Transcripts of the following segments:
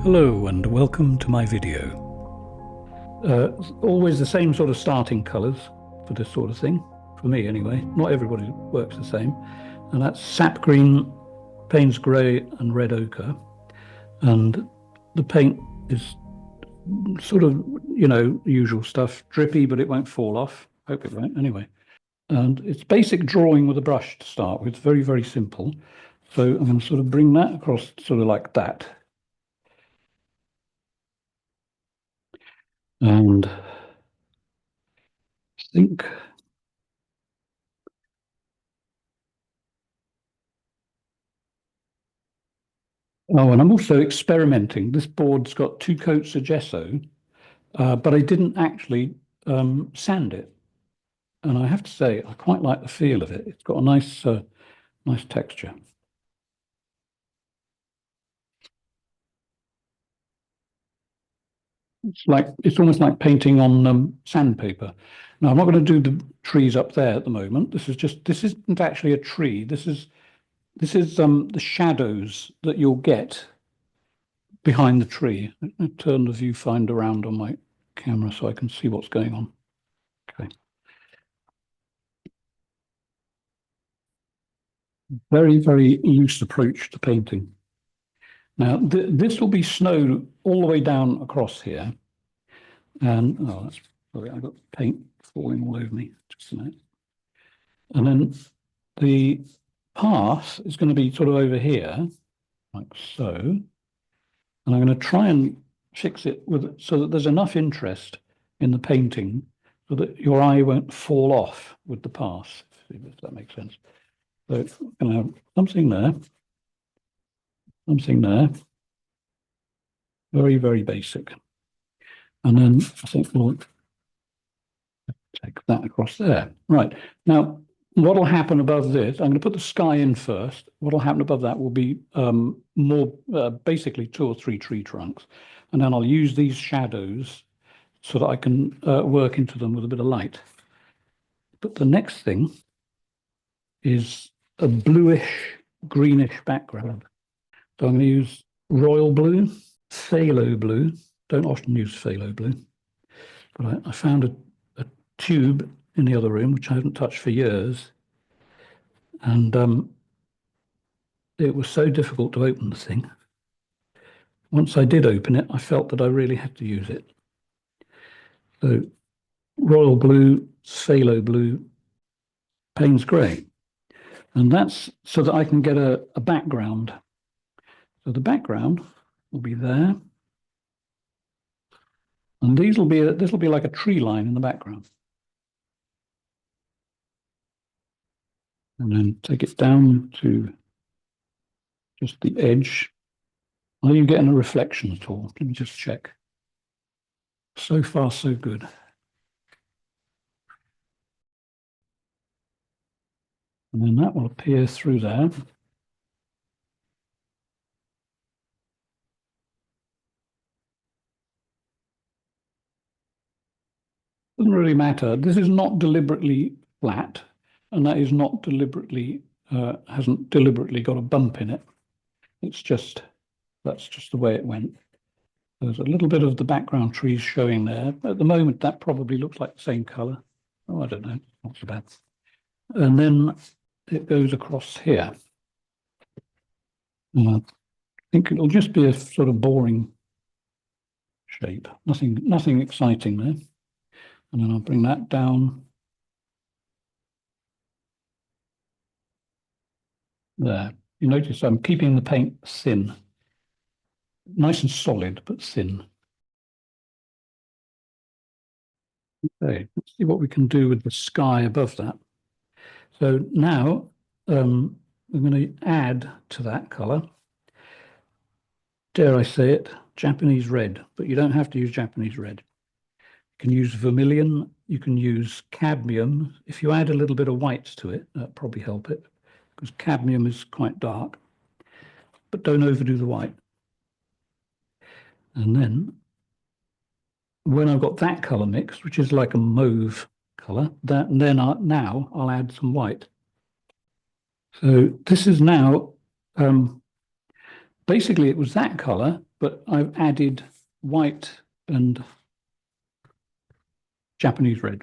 Hello and welcome to my video. Always the same sort of starting colours for this sort of thing, for me anyway. Not everybody works the same. And that's sap green, Payne's grey and red ochre. And the paint is sort of, usual stuff, drippy, but it won't fall off. Hope it won't anyway. And it's basic drawing with a brush to start with, very, very simple. So I'm going to sort of bring that across sort of like that. And I think oh, and I'm also experimenting. This board's got 2 coats of gesso, but I didn't actually sand it. And I have to say, I quite like the feel of it. It's got a nice texture. It's almost like painting on sandpaper. Now, I'm not going to do the trees up there at the moment. This isn't actually a tree. This is the shadows that you'll get behind the tree. Let me turn the viewfinder around on my camera so I can see what's going on. Okay. Very, very loose approach to painting. Now, this will be snow all the way down across here. And, oh, that's sorry, I've got paint falling all over me. Just a minute. And then the path is going to be sort of over here, like so. And I'm going to try and fix it so that there's enough interest in the painting so that your eye won't fall off with the path, if that makes sense. So I'm going to have something there, very, very basic. And then I think we'll take that across there. Right, now what will happen above this, I'm going to put the sky in first. What will happen above that will be basically 2 or 3 tree trunks. And then I'll use these shadows so that I can work into them with a bit of light. But the next thing is a bluish, greenish background. So I'm going to use royal blue, phthalo blue. Don't often use phthalo blue, but I found a tube in the other room, which I haven't touched for years. And it was so difficult to open the thing. Once I did open it, I felt that I really had to use it. So royal blue, phthalo blue, Payne's grey. And that's so that I can get a background. So the background will be there. And this will be like a tree line in the background. And then take it down to just the edge. Are you getting a reflection at all? Let me just check. So far, so good. And then that will appear through there. Doesn't really matter. This is not deliberately flat, and that is not deliberately, hasn't deliberately got a bump in it. It's just, that's just the way it went. There's a little bit of the background trees showing there. At the moment, that probably looks like the same color. Oh, I don't know, not so bad. And then it goes across here. And I think it'll just be a sort of boring shape. Nothing exciting there. And then I'll bring that down there. You notice I'm keeping the paint thin. Nice and solid, but thin. Okay, let's see what we can do with the sky above that. So now I'm going to add to that color, dare I say it, Japanese red, but you don't have to use Japanese red. You can use vermilion, you can use cadmium. If you add a little bit of white to it, that'll probably help it, because cadmium is quite dark, but don't overdo the white. And then when I've got that color mixed, which is like a mauve color, now I'll add some white. So this is now basically it was that color, but I've added white and Japanese red.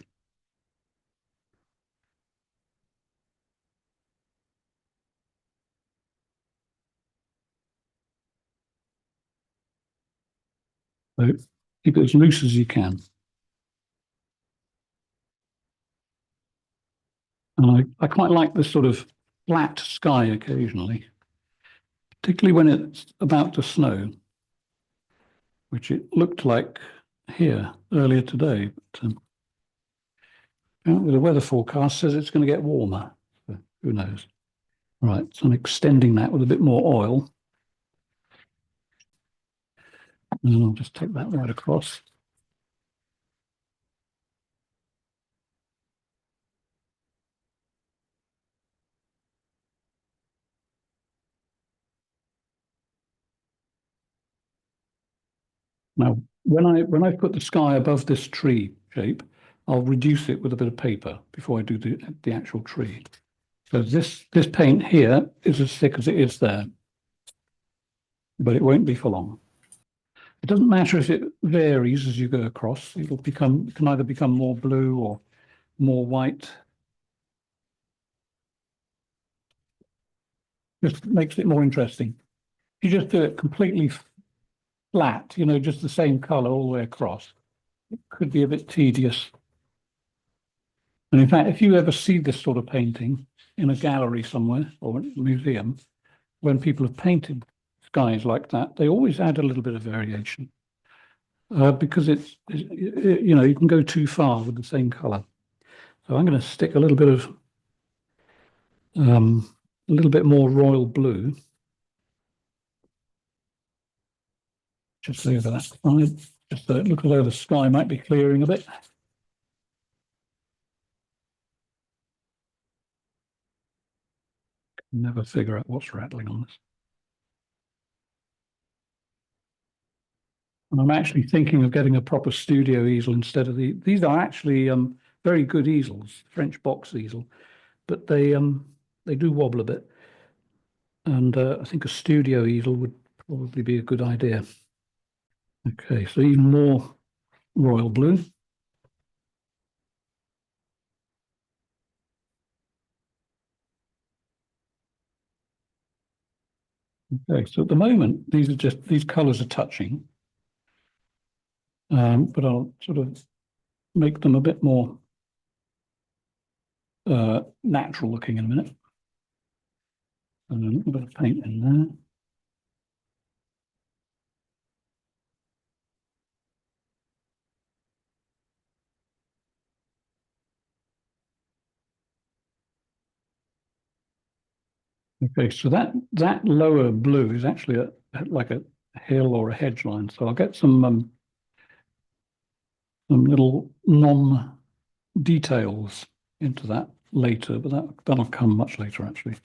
So keep it as loose as you can. And I quite like this sort of flat sky occasionally, particularly when it's about to snow, which it looked like here earlier today. But the weather forecast says it's going to get warmer. So who knows? Right, so I'm extending that with a bit more oil. And I'll just take that right across. Now, when I put the sky above this tree shape, I'll reduce it with a bit of paper before I do the actual tree. So this paint here is as thick as it is there, but it won't be for long. It doesn't matter if it varies as you go across. It can either become more blue or more white. Just makes it more interesting. If you just do it completely flat, just the same color all the way across, it could be a bit tedious. And in fact, if you ever see this sort of painting in a gallery somewhere or a museum, when people have painted skies like that, they always add a little bit of variation because you can go too far with the same color. So I'm going to stick a little bit more royal blue just over that side, just so it looks as though the sky might be clearing a bit. Never figure out what's rattling on this. And I'm actually thinking of getting a proper studio easel instead of these are actually very good easels, French box easel, but they do wobble a bit. And I think a studio easel would probably be a good idea. Okay, so even more royal blue. Okay, so at the moment, these colors are touching, but I'll sort of make them a bit more natural looking in a minute. And a little bit of paint in there. Okay, so that lower blue is actually like a hill or a hedge line. So I'll get some little non details into that later, but that'll come much later actually.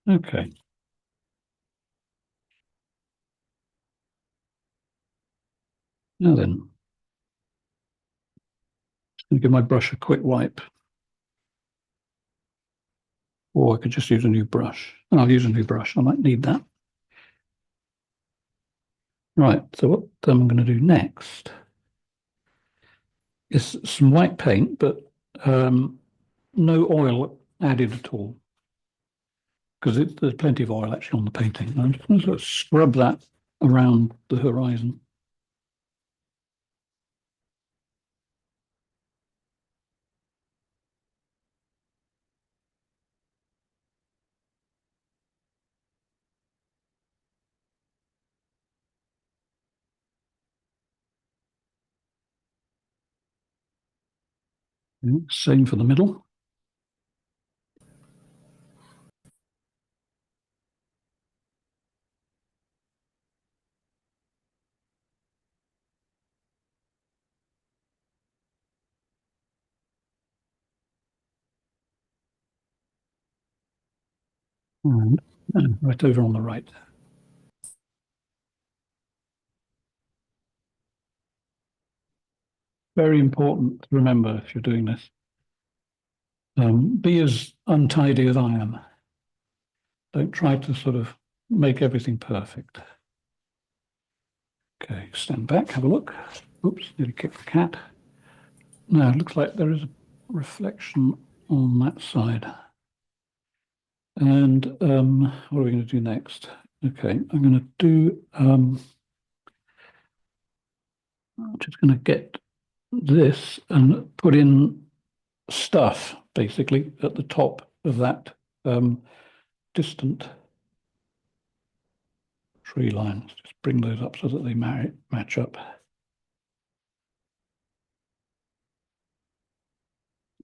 Okay, now then, I'm going to give my brush a quick wipe, or I could just use a new brush. And I'll use a new brush. I might need that. Right. So what I'm going to do next is some white paint, but no oil added at all, because there's plenty of oil actually on the painting. I'm just going to sort of scrub that around the horizon. Same for the middle. And right over on the right. Very important to remember if you're doing this. Be as untidy as I am. Don't try to sort of make everything perfect. Okay, stand back, have a look. Oops, nearly kicked the cat. Now, it looks like there is a reflection on that side. And what are we going to do next? Okay, I'm going to do, I'm just going to get this and put in stuff, basically, at the top of that distant tree line. Let's just bring those up so that they match up.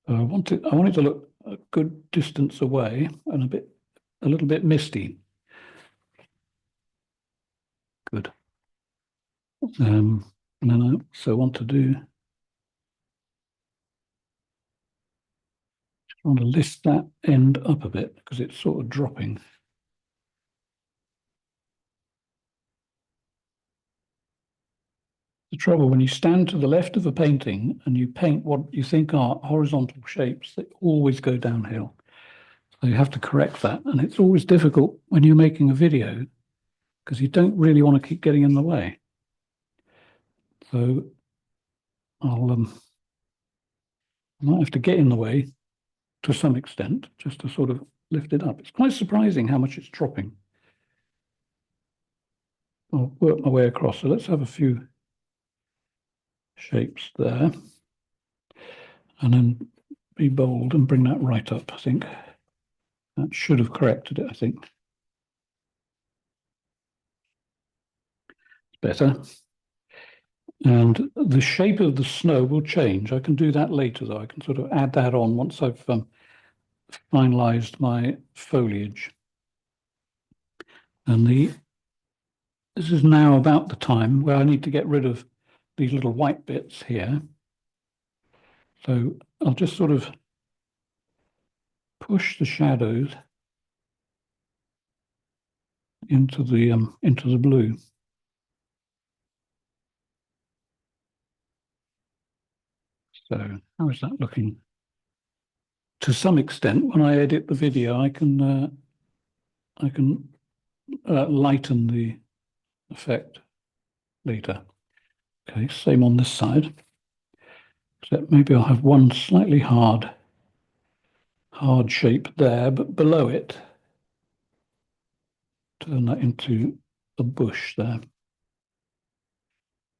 I want it to look a good distance away and a little bit misty. Good. And then I also want to lift that end up a bit because it's sort of dropping. The trouble when you stand to the left of a painting and you paint what you think are horizontal shapes, they always go downhill. So you have to correct that. And it's always difficult when you're making a video because you don't really want to keep getting in the way. So I might have to get in the way to some extent just to sort of lift it up. It's quite surprising how much it's dropping. I'll work my way across. So let's have a few shapes there. And then be bold and bring that right up, I think. That should have corrected it, I think. It's better. And the shape of the snow will change. I can do that later, though. I can sort of add that on once I've finalized my foliage. And this is now about the time where I need to get rid of these little white bits here. So I'll just sort of push the shadows into the blue. So how is that looking? To some extent, when I edit the video, I can lighten the effect later. Okay, same on this side. Except maybe I'll have one slightly hard shape there, but below it, turn that into a bush there.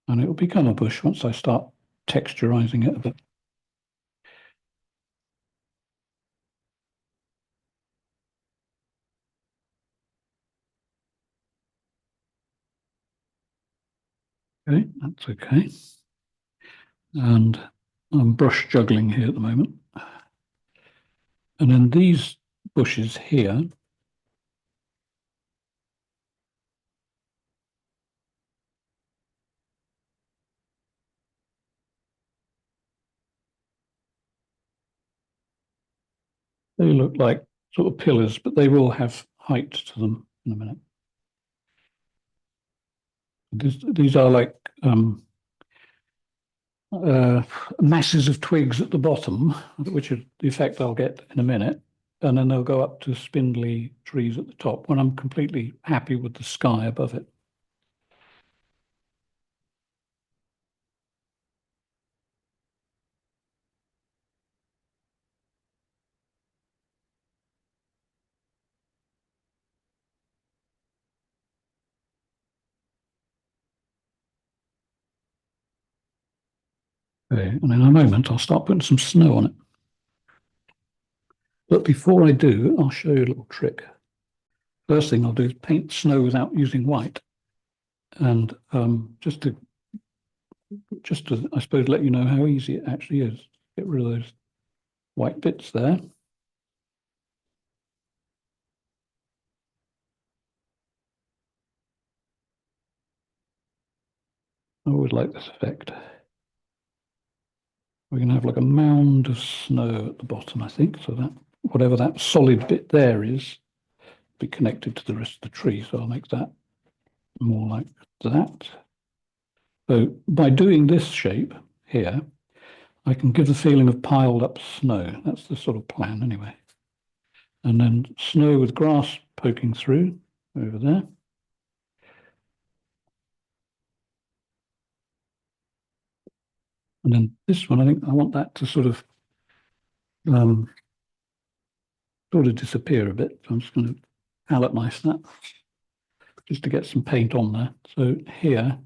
And it will become a bush once I start texturizing it a bit. Okay, that's okay. And I'm brush juggling here at the moment. And then these bushes here, they look like sort of pillars, but they will have height to them in a minute. These are like masses of twigs at the bottom, which is the effect I'll get in a minute. And then they'll go up to spindly trees at the top when I'm completely happy with the sky above it. Okay, and in a moment, I'll start putting some snow on it. But before I do, I'll show you a little trick. First thing I'll do is paint snow without using white. And just to, I suppose, let you know how easy it actually is. Get rid of those white bits there. I always like this effect. We're going to have like a mound of snow at the bottom, I think, so that whatever that solid bit there is, be connected to the rest of the tree. So I'll make that more like that. So by doing this shape here, I can give the feeling of piled up snow. That's the sort of plan anyway. And then snow with grass poking through over there. And then this one, I think I want that to um, sort of disappear a bit. So I'm just going to palette knife that just to get some paint on there. So here,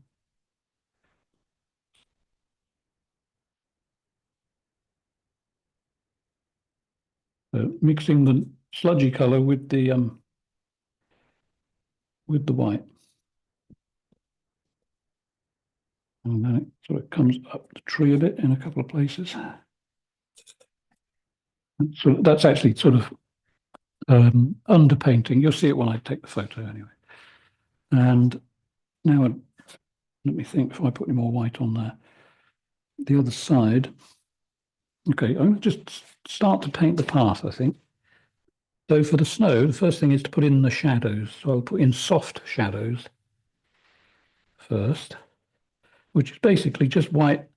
mixing the sludgy color with the white. And then it sort of comes up the tree a bit in a couple of places. And so that's actually sort of underpainting. You'll see it when I take the photo anyway. And now let me think if I put any more white on there. The other side. Okay, I'm going to just start to paint the path, I think. So for the snow, the first thing is to put in the shadows. So I'll put in soft shadows first, which is basically just white.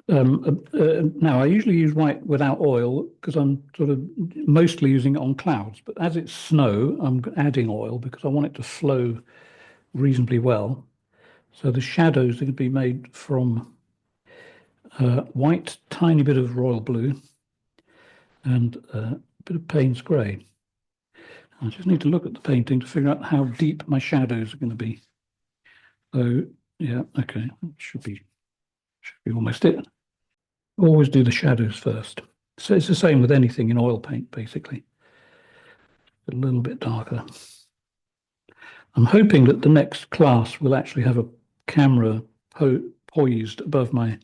Now, I usually use white without oil because I'm sort of mostly using it on clouds. But as it's snow, I'm adding oil because I want it to flow reasonably well. So the shadows are going to be made from white, tiny bit of royal blue, and a bit of Payne's grey. I just need to look at the painting to figure out how deep my shadows are going to be. So yeah, okay, should be almost it. Always do the shadows first. So it's the same with anything in oil paint, basically. A little bit darker. I'm hoping that the next class will actually have a camera poised above my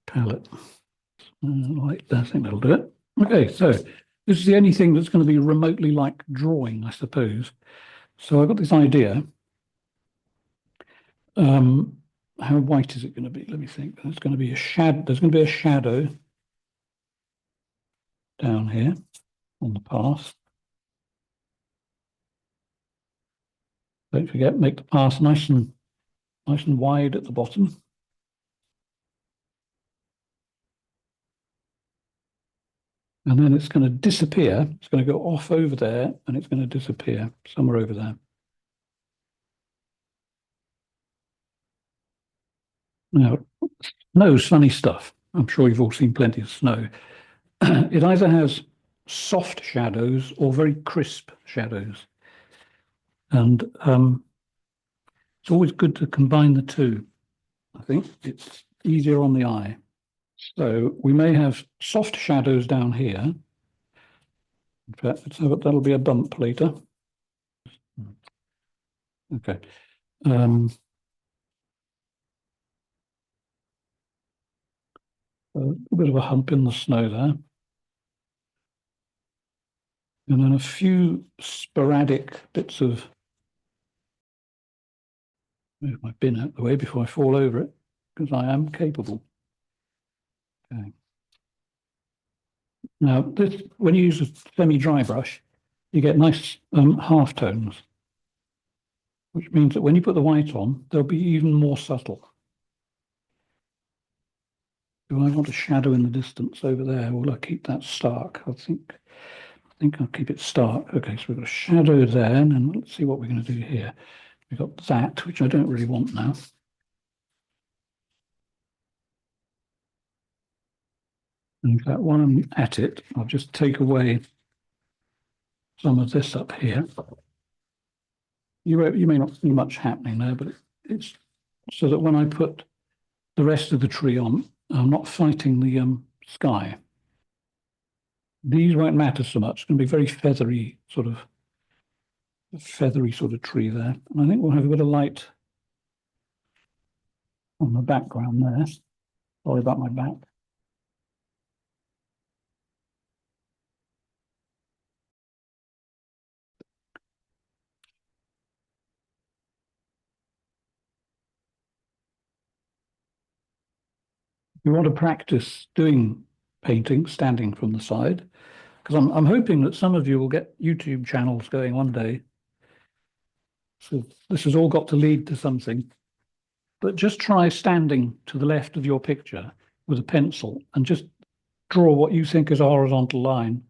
palette. Like that, I think that'll do it. Okay, so this is the only thing that's going to be remotely like drawing, I suppose. So I've got this idea. How white is it going to be? Let me think. There's going to be a shadow. There's going to be a shadow down here on the path. Don't forget, make the path nice and wide at the bottom. And then it's going to disappear. It's going to go off over there and it's going to disappear somewhere over there. Now, snow's funny stuff. I'm sure you've all seen plenty of snow. It either has soft shadows or very crisp shadows. And it's always good to combine the two. I think it's easier on the eye. So we may have soft shadows down here. In fact, that'll be a bump later. Okay. A bit of a hump in the snow there. And then a few sporadic bits of, move my bin out of the way before I fall over it, because I am capable. Okay. Now, when you use a semi-dry brush, you get nice half tones, which means that when you put the white on, they'll be even more subtle. Do I want a shadow in the distance over there? Will I keep that stark? I think I'll keep it stark. Okay, so we've got a shadow there, and then let's see what we're going to do here. We've got that, which I don't really want now. And in fact, while I'm at it, I'll just take away some of this up here. You may not see much happening there, but it's so that when I put the rest of the tree on, I'm not fighting the sky. These won't matter so much. It's going to be very feathery sort of tree there. And I think we'll have a bit of light on the background there. Sorry about my back. You want to practice doing painting standing from the side, because I'm hoping that some of you will get YouTube channels going one day. So this has all got to lead to something. But just try standing to the left of your picture with a pencil and just draw what you think is a horizontal line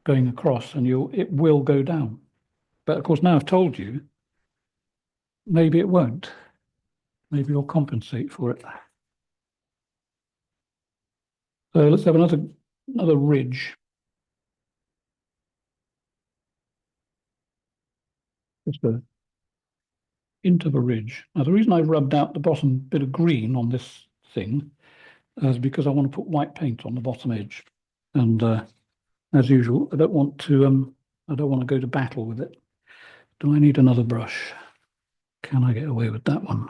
going across, and it will go down. But of course, now I've told you, maybe it won't. Maybe you'll compensate for it. So let's have another ridge. Just into the ridge. Now, the reason I've rubbed out the bottom bit of green on this thing is because I want to put white paint on the bottom edge. And as usual, I don't want to go to battle with it. Do I need another brush? Can I get away with that one?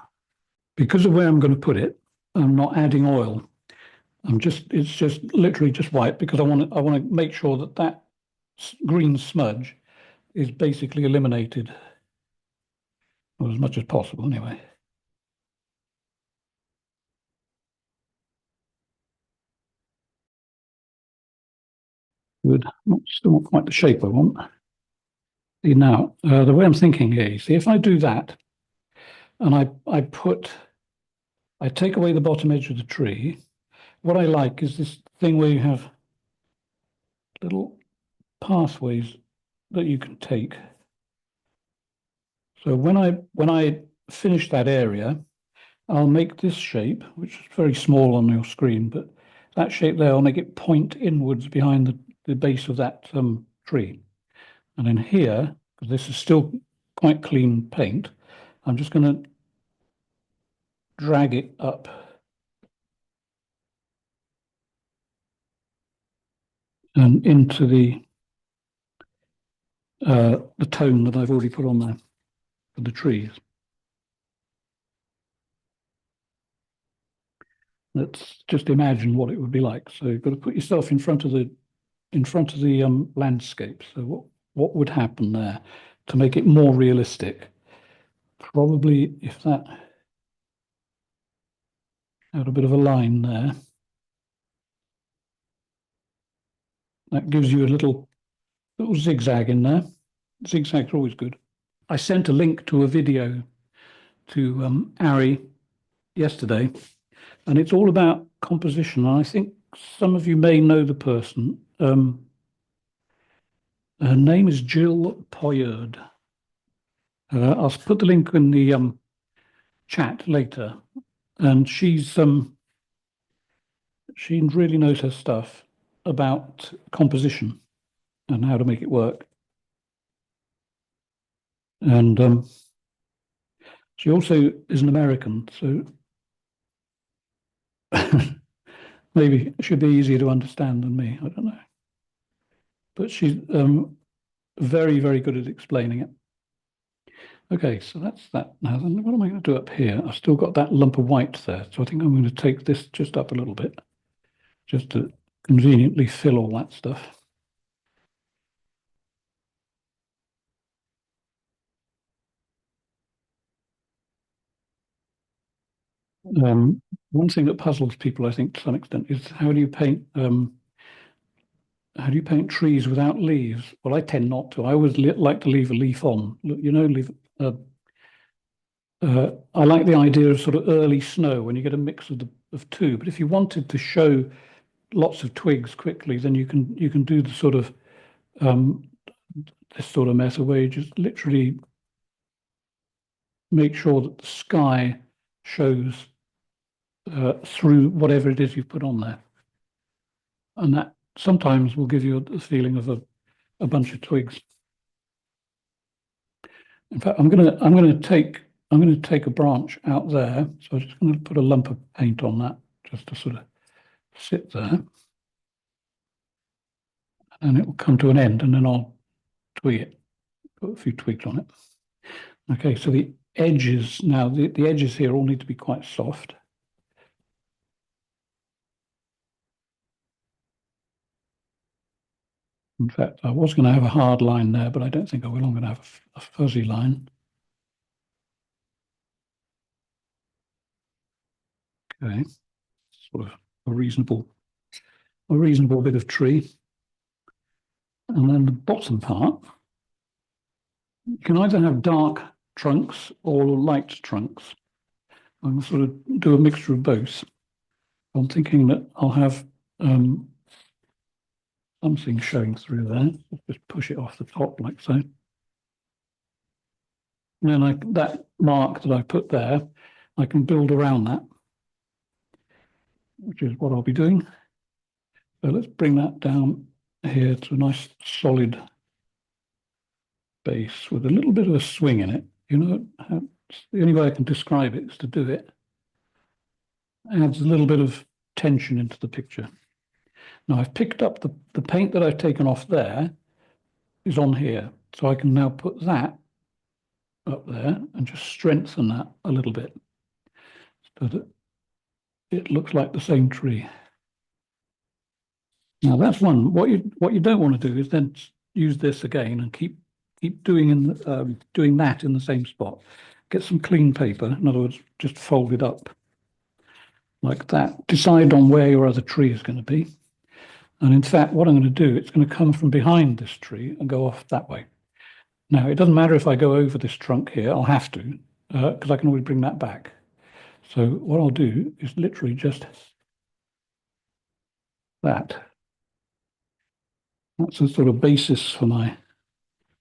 Because of where I'm going to put it, I'm not adding oil. It's just literally just white because I want to make sure that green smudge is basically eliminated, or as much as possible anyway. Good. Still not quite the shape I want. See now, the way I'm thinking here, you see, if I do that and I take away the bottom edge of the tree, what I like is this thing where you have little pathways that you can take. So when I finish that area, I'll make this shape, which is very small on your screen, but that shape there, I'll make it point inwards behind the base of that tree. And then here, because this is still quite clean paint, I'm just going to drag it up. And into the tone that I've already put on there for the trees. Let's just imagine what it would be like. So you've got to put yourself in front of the landscape. So what would happen there to make it more realistic? Probably if that had a bit of a line there, that gives you a little zigzag in there. Zigzags are always good. I sent a link to a video to Ari yesterday, and it's all about composition. And I think some of you may know the person. Her name is Jill Poyard. I'll put the link in the chat later, and she really knows her stuff about composition and how to make it work. And she also is an American, so maybe it should be easier to understand than me. I don't know. But she's very, very good at explaining it. Okay, so that's that. Now, then what am I going to do up here? I've still got that lump of white there, so I think I'm going to take this just up a little bit, just to conveniently fill all that stuff. One thing that puzzles people, I think, to some extent, is how do you paint trees without leaves? Well, I tend not to. I always like to leave a leaf on. You know, I like the idea of sort of early snow when you get a mix of two. But if you wanted to show lots of twigs quickly, then you can do the sort of this sort of method where you just literally make sure that the sky shows through whatever it is you've put on there, and that sometimes will give you the feeling of a bunch of twigs. In fact, I'm going to take a branch out there, so I'm just going to put a lump of paint on that just to sort of sit there, and it will come to an end, and then I'll twig it, put a few twigs on it. Okay, so the edges now, the edges here all need to be quite soft. In fact, I was going to have a hard line there, but I don't think I will. I'm going to have a fuzzy line. Okay, sort of a reasonable bit of tree. And then the bottom part, you can either have dark trunks or light trunks. I'm going to sort of do a mixture of both. I'm thinking that I'll have something showing through there. Just push it off the top like so. And then that mark that I put there, I can build around that, which is what I'll be doing. So let's bring that down here to a nice solid base with a little bit of a swing in it. You know, the only way I can describe it is to do it. Adds a little bit of tension into the picture. Now I've picked up the paint that I've taken off there is on here. So I can now put that up there and just strengthen that a little bit so that it looks like the same tree. Now that's one. What you don't want to do is then use this again and keep doing doing that in the same spot. Get some clean paper. In other words, just fold it up like that. Decide on where your other tree is going to be. And in fact, what I'm going to do, it's going to come from behind this tree and go off that way. Now, it doesn't matter if I go over this trunk here. I'll have to, because I can always bring that back. So what I'll do is literally just that. That's a sort of basis for my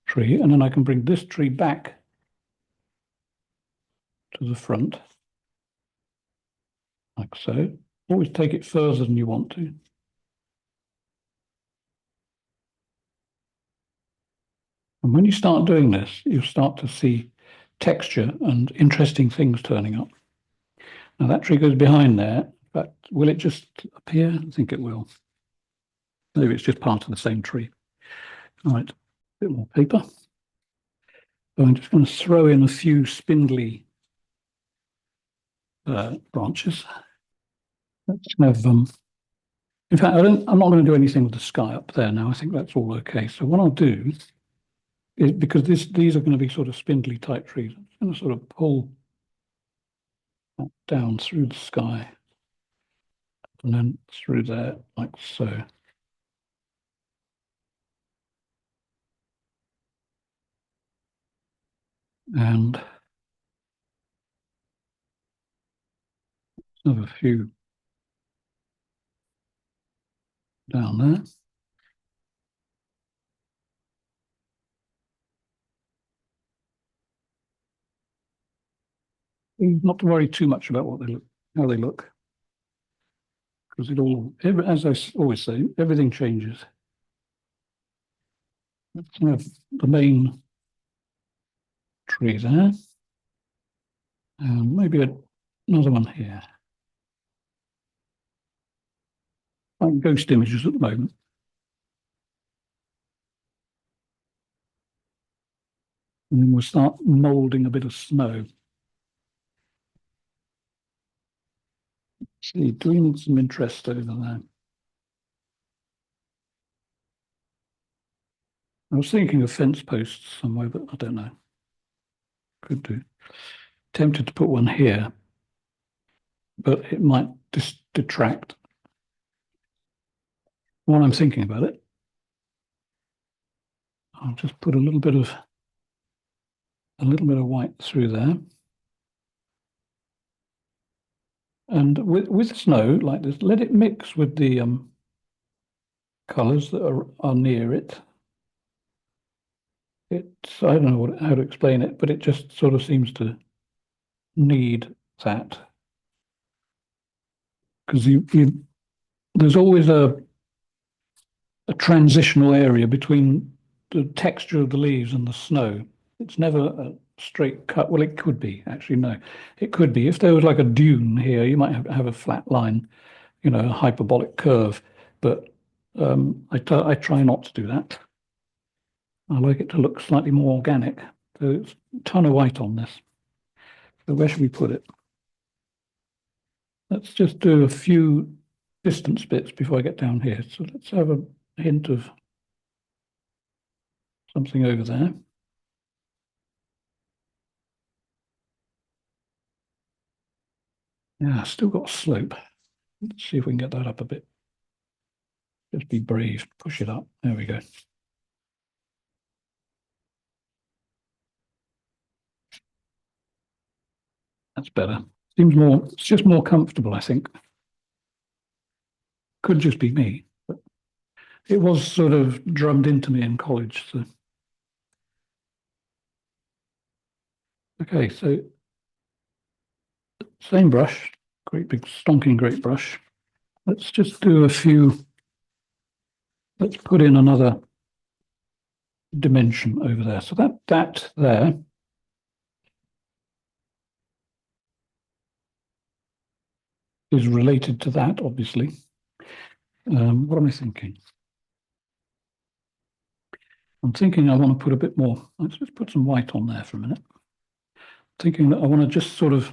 tree. And then I can bring this tree back to the front, like so. Always take it further than you want to. And when you start doing this, you start to see texture and interesting things turning up. Now that tree goes behind there, but will it just appear? I think it will. Maybe it's just part of the same tree. All right, a bit more paper. So I'm just going to throw in a few spindly branches. Let's have in fact, I'm not going to do anything with the sky up there now. I think that's all okay. So what I'll do is, because these are going to be sort of spindly type trees, I'm going to sort of pull that down through the sky and then through there like so. And have a few down there. Not to worry too much about what they look, how they look, because as I always say, everything changes. Let's have the main tree there, and maybe another one here. Like ghost images at the moment. And then we'll start moulding a bit of snow. See, do we need some interest over there? I was thinking of fence posts somewhere, but I don't know. Could do. Tempted to put one here, but it might detract. While I'm thinking about it, I'll just put a little bit of white through there. And with snow like this, let it mix with the colours that are near it. I don't know how to explain it, but it just sort of seems to need that. Because there's always a transitional area between the texture of the leaves and the snow. It's never a straight cut. Well, it could be, actually, no. It could be. If there was like a dune here, you might have a flat line, you know, a hyperbolic curve. But I try not to do that. I like it to look slightly more organic. So it's a ton of white on this. So where should we put it? Let's just do a few distance bits before I get down here. So let's have a hint of something over there. Yeah, still got slope. Let's see if we can get that up a bit. Just be brave, push it up. There we go. That's better. It's just more comfortable, I think. Could just be me, but it was sort of drummed into me in college. So Okay, so same brush, great big stonking great brush. Let's just do a few, let's put in another dimension over there. So that there is related to that, obviously. What am I thinking? I'm thinking I want to put a bit more. Let's just put some white on there for a minute. Thinking that I want to just sort of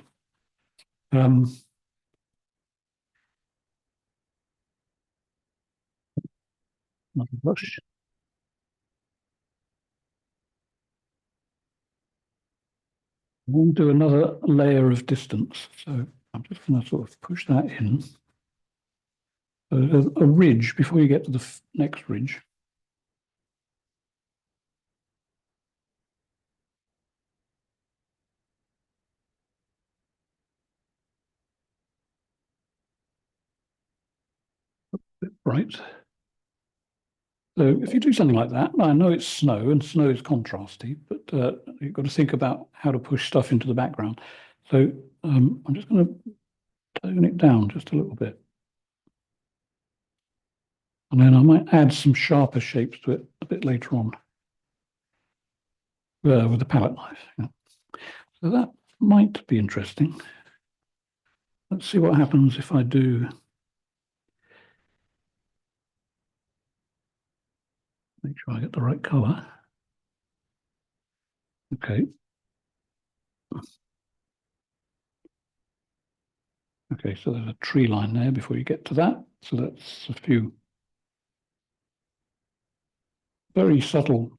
brush. I want to do another layer of distance. So I'm just going to sort of push that in. A ridge before you get to the next ridge. Right. So if you do something like that, I know it's snow and snow is contrasty, but you've got to think about how to push stuff into the background. So I'm just going to tone it down just a little bit. And then I might add some sharper shapes to it a bit later on with the palette knife. Yeah. So that might be interesting. Let's see what happens if I do. Make sure I get the right color. Okay. Okay, so there's a tree line there before you get to that. So that's a few very subtle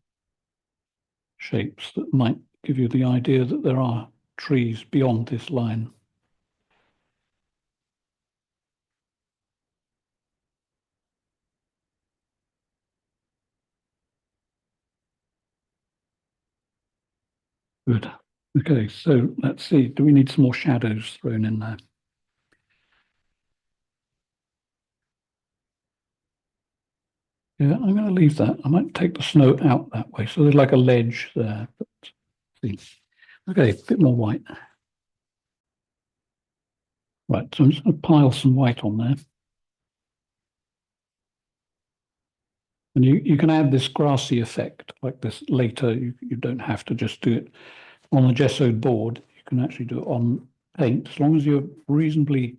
shapes that might give you the idea that there are trees beyond this line. Good. Okay, so let's see. Do we need some more shadows thrown in there? Yeah, I'm going to leave that. I might take the snow out that way. So there's like a ledge there. But see. Okay, a bit more white. Right, so I'm just going to pile some white on there. And you can add this grassy effect like this later. You don't have to just do it on a gessoed board. You can actually do it on paint as long as you're reasonably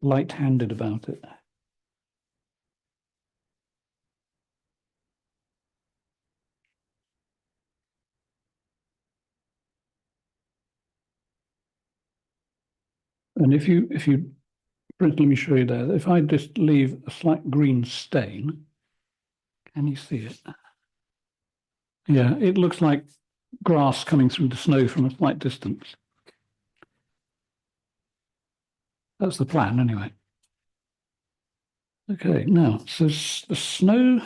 light-handed about it. And if you, for instance, let me show you there. If I just leave a slight green stain, can you see it? Yeah, it looks like grass coming through the snow from a slight distance. That's the plan anyway. Okay, now, so the snow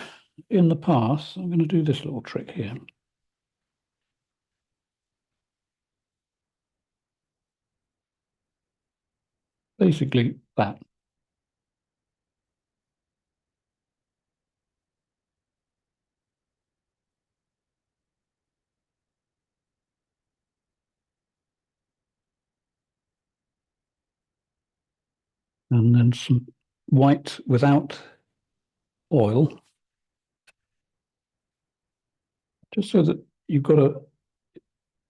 in the path, I'm going to do this little trick here. Basically that. And then some white without oil, just so that you've got a,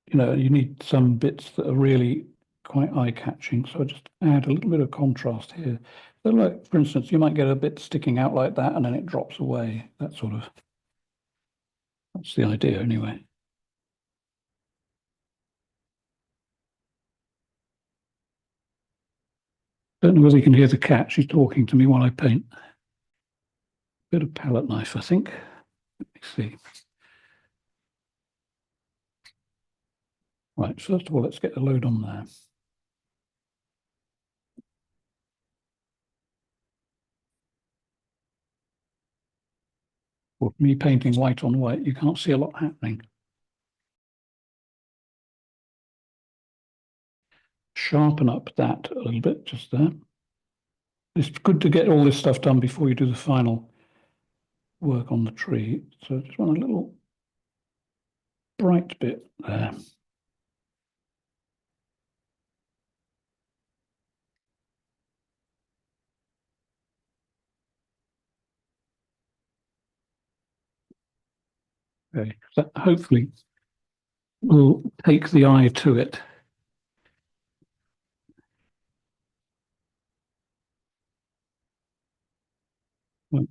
you need some bits that are really quite eye-catching. So I just add a little bit of contrast here. So like, for instance, you might get a bit sticking out like that and then it drops away. That's the idea anyway. Don't know whether you can hear the cat. She's talking to me while I paint. Bit of palette knife, I think. Let me see. Right, first of all, let's get the load on there. With me painting white on white, you can't see a lot happening. Sharpen up that a little bit just there. It's good to get all this stuff done before you do the final work on the tree. So I just want a little bright bit there. Okay, that hopefully will take the eye to it. Well,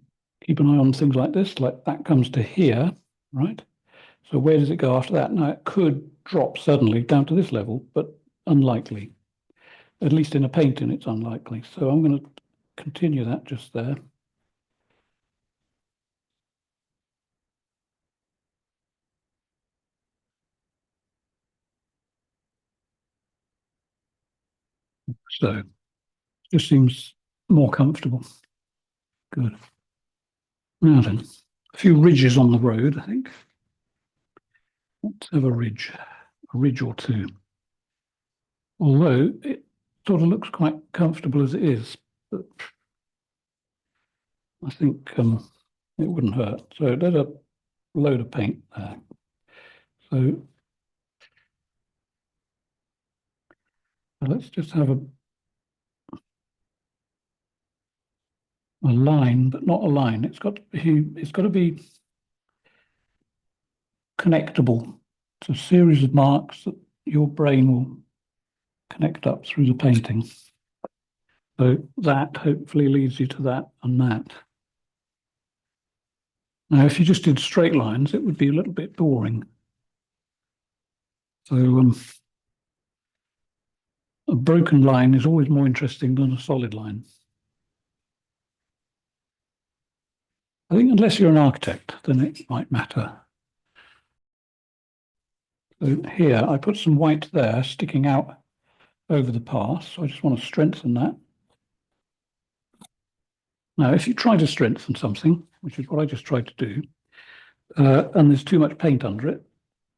keep an eye on things like this, like that comes to here, right? So where does it go after that? Now, it could drop suddenly down to this level, but unlikely. At least in a painting, it's unlikely. So I'm going to continue that just there. So just seems more comfortable. Good. Now then, a few ridges on the road, I think. Let's have a ridge or two. Although it sort of looks quite comfortable as it is, but I think it wouldn't hurt. So there's a load of paint there. So let's just have a line, but not a line. It's got to be connectable. It's a series of marks that your brain will connect up through the painting. So that hopefully leads you to that and that. Now, if you just did straight lines, it would be a little bit boring. So a broken line is always more interesting than a solid line. I think unless you're an architect, then it might matter. So here, I put some white there sticking out over the path. So I just want to strengthen that. Now, if you try to strengthen something, which is what I just tried to do, and there's too much paint under it,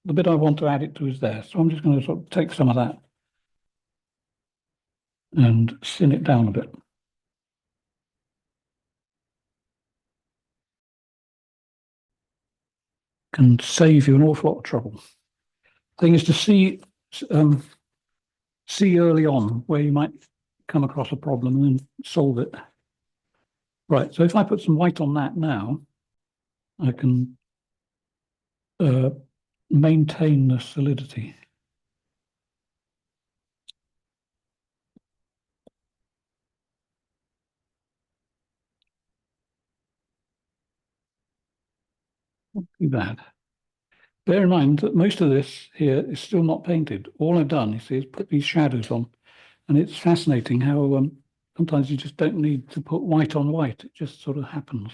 the bit I want to add it to is there. So I'm just going to sort of take some of that and thin it down a bit. Can save you an awful lot of trouble. Thing is to see early on where you might come across a problem and then solve it. Right, so if I put some white on that now, I can maintain the solidity. Not too bad. Bear in mind that most of this here is still not painted. All I've done, you see, is put these shadows on. And it's fascinating how sometimes you just don't need to put white on white. It just sort of happens.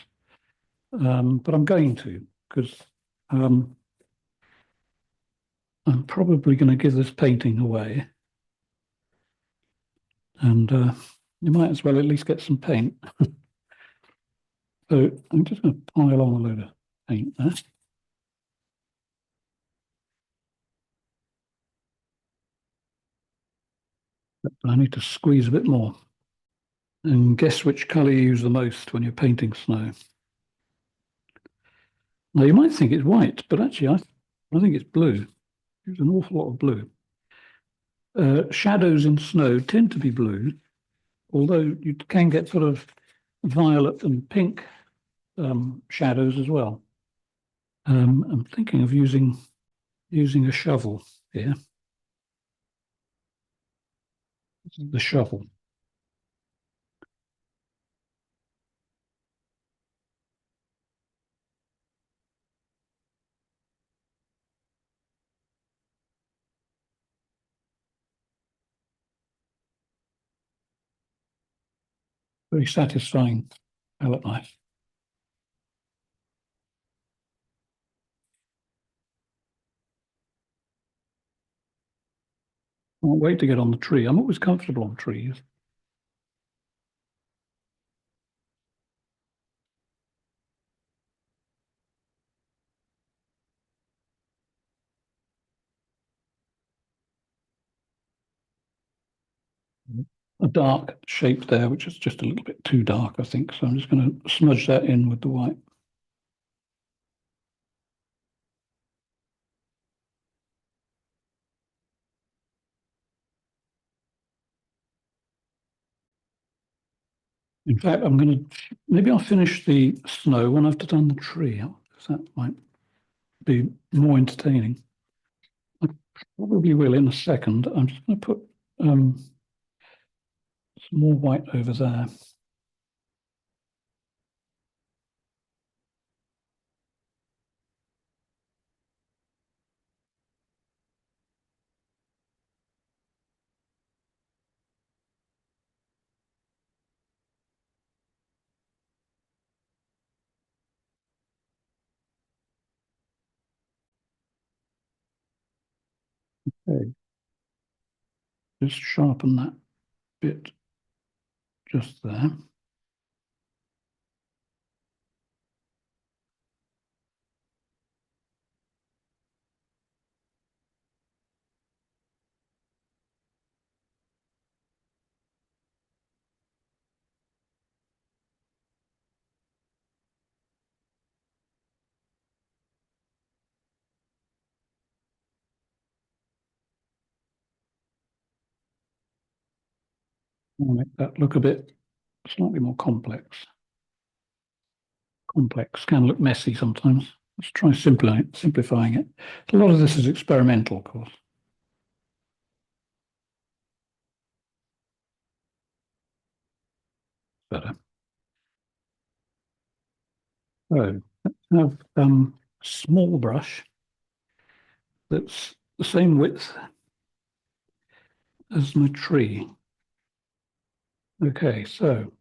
But I'm going to, because I'm probably going to give this painting away. And you might as well at least get some paint. So I'm just going to pile on a load of paint there. But I need to squeeze a bit more. And guess which colour you use the most when you're painting snow. Now you might think it's white, but actually I think it's blue. Use an awful lot of blue. Shadows in snow tend to be blue, although you can get sort of violet and pink shadows as well. I'm thinking of using a shovel here. This is the shovel. Very satisfying palette knife. Can't wait to get on the tree. I'm always comfortable on trees. A dark shape there, which is just a little bit too dark, I think. So I'm just going to smudge that in with the white. In fact, maybe I'll finish the snow when I've done the tree. Because that might be more entertaining. I probably will in a second. I'm just going to put some more white over there. Okay. Just sharpen that bit just there. I'll make that look a bit slightly more complex. Complex can look messy sometimes. Let's try simplifying it. A lot of this is experimental, of course. Better. So let's have a small brush that's the same width as my tree. Okay, so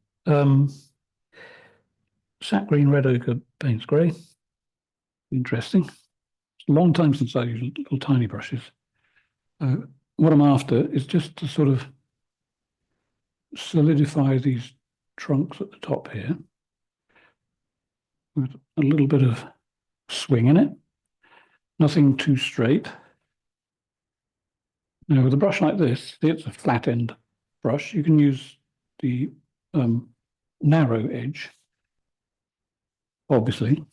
sap green, red ochre, Payne's grey. Interesting. It's a long time since I used little tiny brushes. What I'm after is just to sort of solidify these trunks at the top here with a little bit of swing in it. Nothing too straight. Now, with a brush like this, it's a flat end brush. You can use the narrow edge, obviously.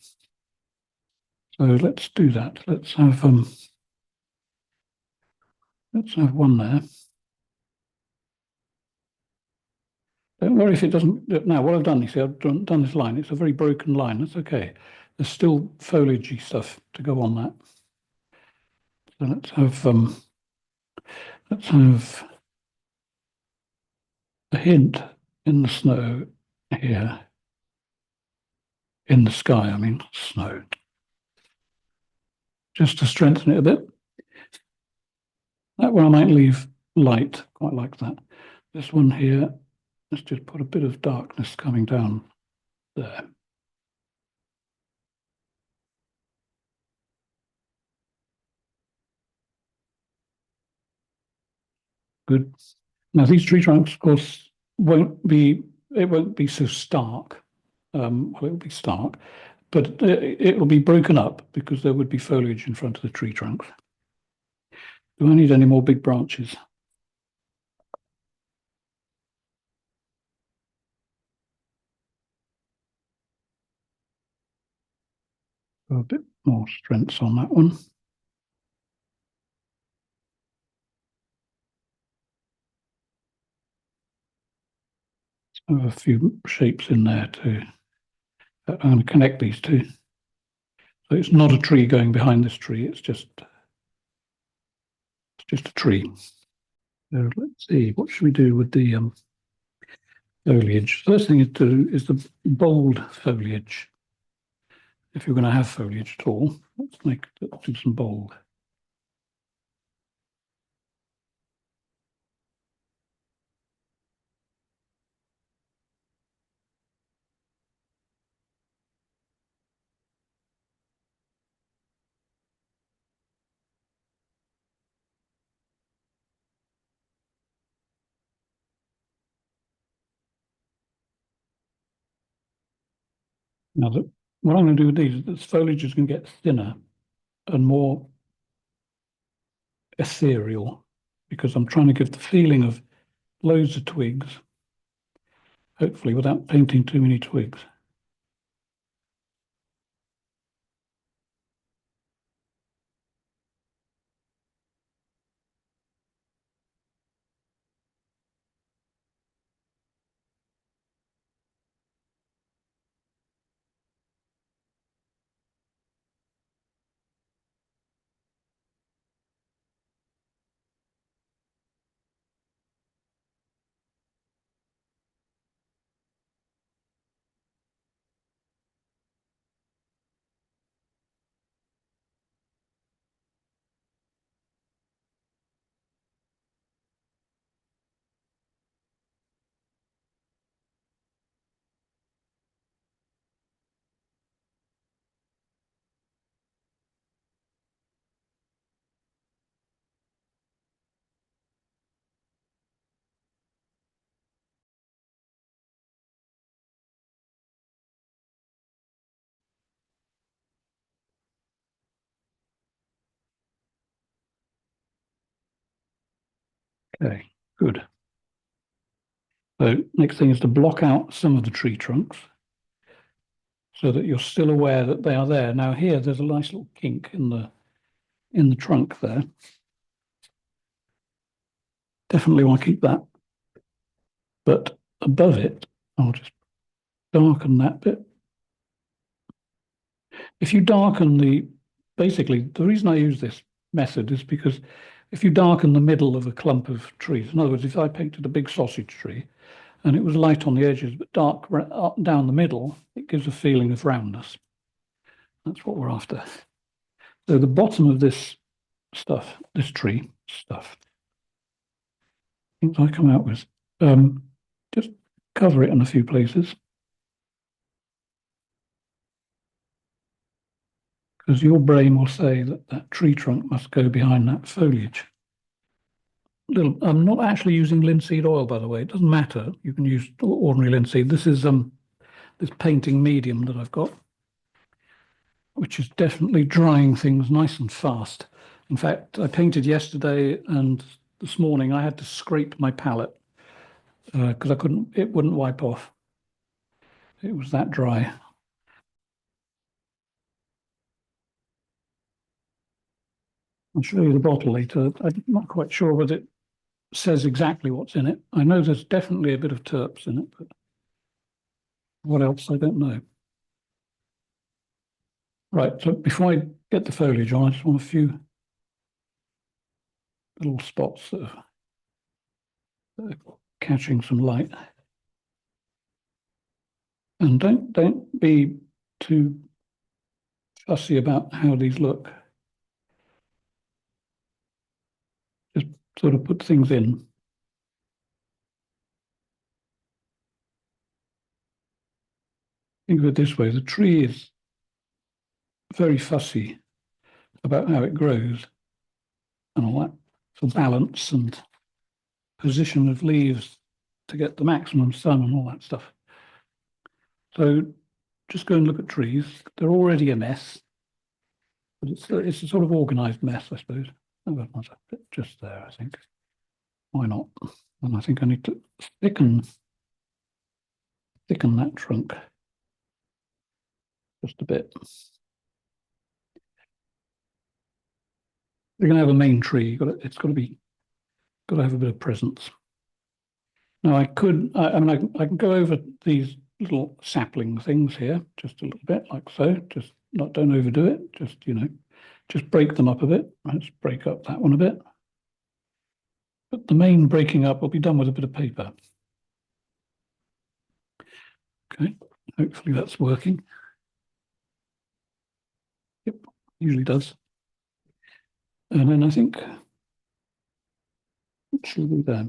So let's do that. Let's have one there. Don't worry if it doesn't. Now, what I've done, you see, I've done this line. It's a very broken line. That's okay. There's still foliagey stuff to go on that. So let's have a hint in the snow here. In the sky, I mean, snow. Just to strengthen it a bit. That one I might leave light, quite like that. This one here, let's just put a bit of darkness coming down there. Good. Now these tree trunks, of course, it won't be so stark. Well, it will be stark, but it will be broken up because there would be foliage in front of the tree trunks. Do I need any more big branches? So a bit more strength on that one. Have a few shapes in there too. I'm going to connect these two. So it's not a tree going behind this tree. It's just a tree. So let's see. What should we do with the foliage? First thing to do is the bold foliage. If you're going to have foliage at all, let's do some bold. Now, what I'm going to do with these, this foliage is going to get thinner and more ethereal because I'm trying to give the feeling of loads of twigs, hopefully without painting too many twigs. Okay, good. So next thing is to block out some of the tree trunks so that you're still aware that they are there. Now here, there's a nice little kink in the trunk there. Definitely want to keep that. But above it, I'll just darken that bit. If you darken basically, the reason I use this method is because if you darken the middle of a clump of trees, in other words, if I painted a big sausage tree and it was light on the edges but dark up down the middle, it gives a feeling of roundness. That's what we're after. So the bottom of this stuff, this tree stuff, things I come out with, just cover it in a few places. Because your brain will say that that tree trunk must go behind that foliage. I'm not actually using linseed oil, by the way. It doesn't matter. You can use ordinary linseed. This is this painting medium that I've got, which is definitely drying things nice and fast. In fact, I painted yesterday and this morning I had to scrape my palette because it wouldn't wipe off. It was that dry. I'll show you the bottle later. I'm not quite sure whether it says exactly what's in it. I know there's definitely a bit of terps in it, but what else, I don't know. Right, so before I get the foliage on, I just want a few little spots that are catching some light. And don't be too fussy about how these look. Just sort of put things in. Think of it this way, the tree is very fussy about how it grows and all that for balance and position of leaves to get the maximum sun and all that stuff. So just go and look at trees. They're already a mess, but it's a sort of organized mess, I suppose. Oh, that's a bit just there, I think. Why not? And I think I need to thicken that trunk just a bit. You're going to have a main tree. It's got to have a bit of presence. Now I mean, I can go over these little sapling things here just a little bit, like so. Just don't overdo it. Just break them up a bit. Let's break up that one a bit. But the main breaking up will be done with a bit of paper. Okay, hopefully that's working. Yep, usually does. And then I think it should be there.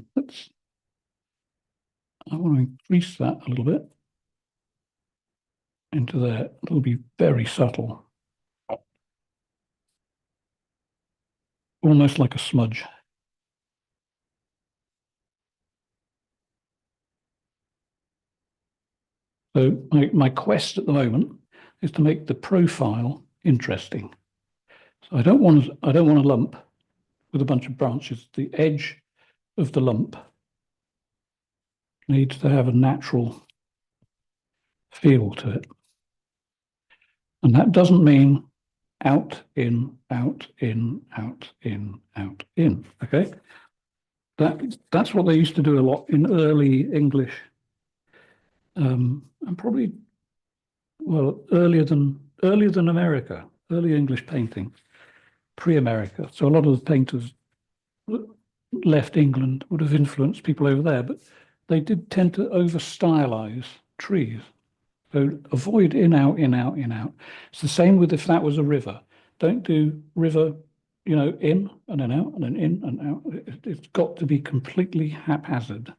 I want to increase that a little bit into there. It'll be very subtle, almost like a smudge. So my quest at the moment is to make the profile interesting. So I don't want a lump with a bunch of branches. The edge of the lump needs to have a natural feel to it. And that doesn't mean out, in, out, in, out, in, out, in. Okay? That's what they used to do a lot in early English, and probably, well, earlier than America, early English painting, pre-America. So a lot of the painters left England would have influenced people over there, but they did tend to over stylize trees. So avoid in, out, in, out, in, out. It's the same with if that was a river. Don't do river, in and then out and then in and out. It's got to be completely haphazard.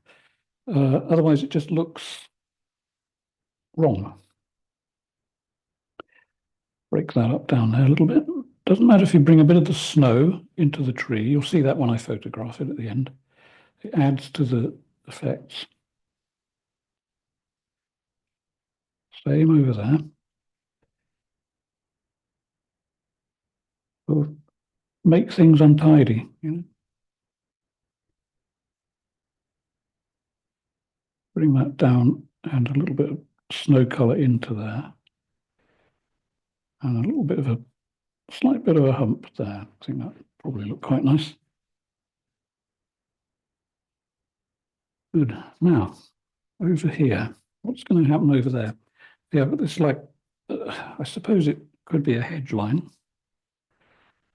Otherwise, it just looks wrong. Break that up down there a little bit. Doesn't matter if you bring a bit of the snow into the tree. You'll see that when I photograph it at the end. It adds to the effects. Same over there. We'll make things untidy, bring that down and a little bit of snow colour into there. And a little bit of a slight bit of a hump there. I think that probably look quite nice. Good. Now, over here, what's going to happen over there? Yeah, but this like, I suppose it could be a hedge line.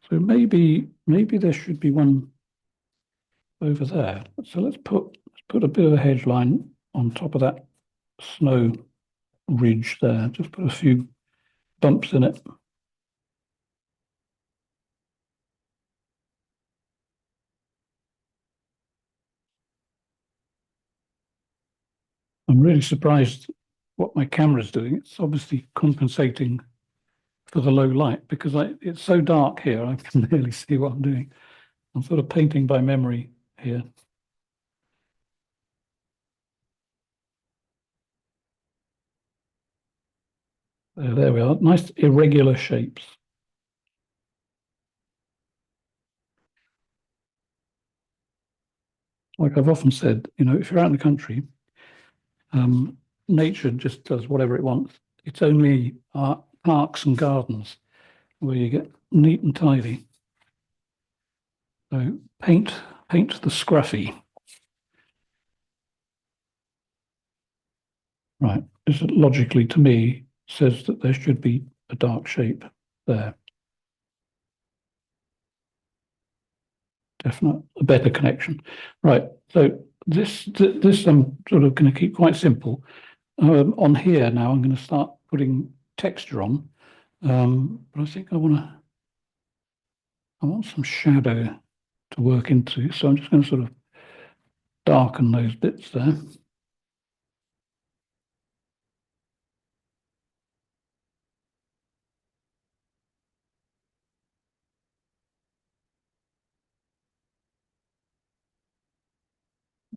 So maybe there should be one over there. So let's put a bit of a hedge line on top of that snow ridge there. Just put a few bumps in it. I'm really surprised what my camera's doing. It's obviously compensating for the low light because it's so dark here, I can barely see what I'm doing. I'm sort of painting by memory here. There we are. Nice irregular shapes. Like I've often said, if you're out in the country, nature just does whatever it wants. It's only parks and gardens where you get neat and tidy. So paint the scruffy. Right. This logically to me says that there should be a dark shape there. Definite, a better connection. Right. So this I'm sort of going to keep quite simple. On here now, I'm going to start putting texture on, but I think I want some shadow to work into. So I'm just going to sort of darken those bits there.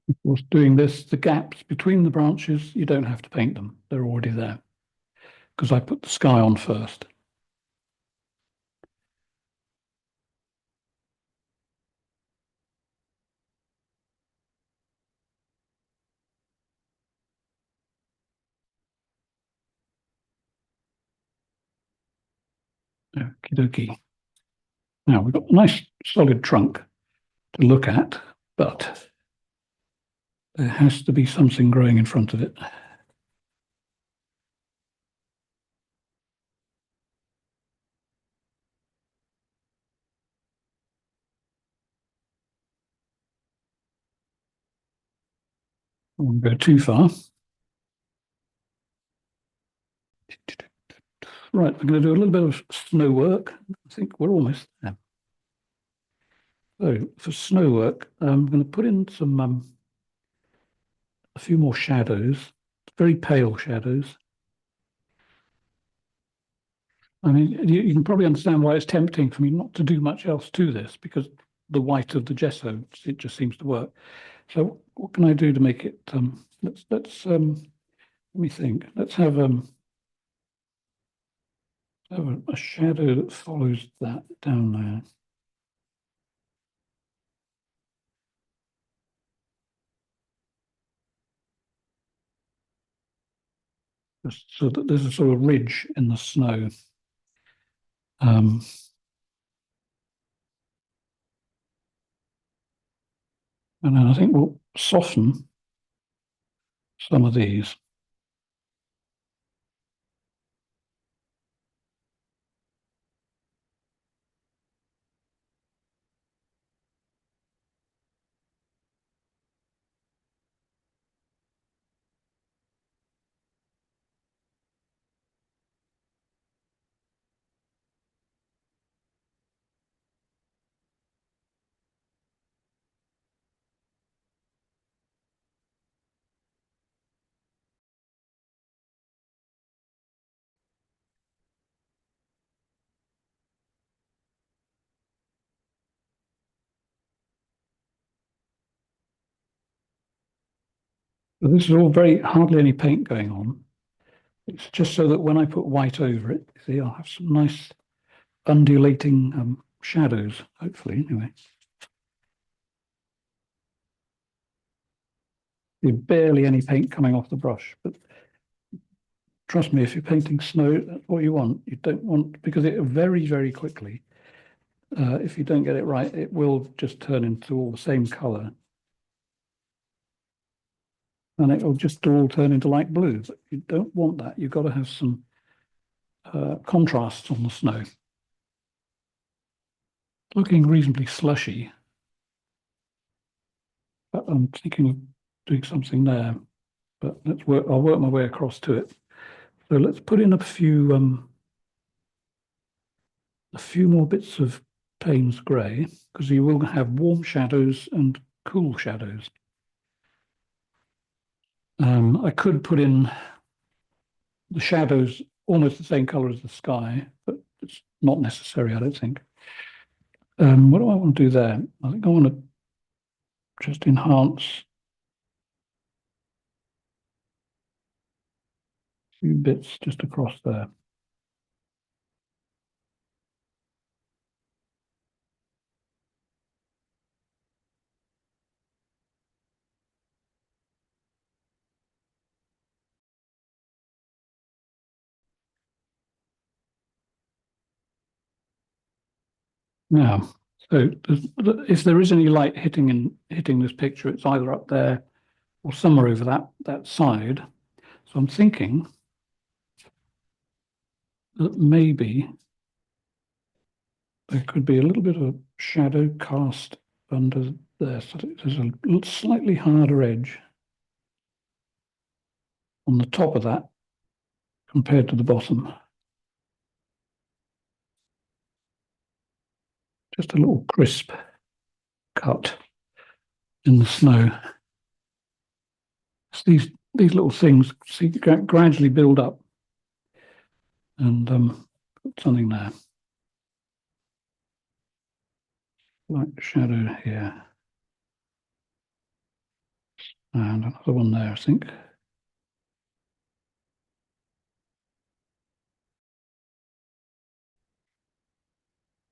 Of course, doing this, the gaps between the branches, you don't have to paint them. They're already there because I put the sky on first. Okie dokie. Now we've got a nice solid trunk to look at, but there has to be something growing in front of it. I won't go too far. Right, I'm going to do a little bit of snow work. I think we're almost there. So for snow work, I'm going to put in some a few more shadows, very pale shadows. I mean, you can probably understand why it's tempting for me not to do much else to this because the white of the gesso, it just seems to work. So what can I do to make it? Let me think. Let's have a shadow that follows that down there. Just so that there's a sort of ridge in the snow. And then I think we'll soften some of these. But this is all very hardly any paint going on. It's just so that when I put white over it, see, I'll have some nice undulating shadows, hopefully, anyway. There's barely any paint coming off the brush. But trust me, if you're painting snow, that's what you want. You don't want, because it very, very quickly, if you don't get it right, it will just turn into all the same color. And it will just all turn into light blue. But you don't want that. You've got to have some contrasts on the snow. Looking reasonably slushy, but I'm thinking of doing something there. But I'll work my way across to it. So let's put in a few more bits of Payne's grey, because you will have warm shadows and cool shadows. I could put in the shadows almost the same color as the sky, but it's not necessary, I don't think. What do I want to do there? I think I want to just enhance a few bits just across there. Now, so if there is any light hitting this picture, it's either up there or somewhere over that side. So I'm thinking that maybe there could be a little bit of a shadow cast under there. So there's a slightly harder edge on the top of that compared to the bottom. Just a little crisp cut in the snow. So these little things gradually build up, and put something there. Light shadow here. And another one there, I think.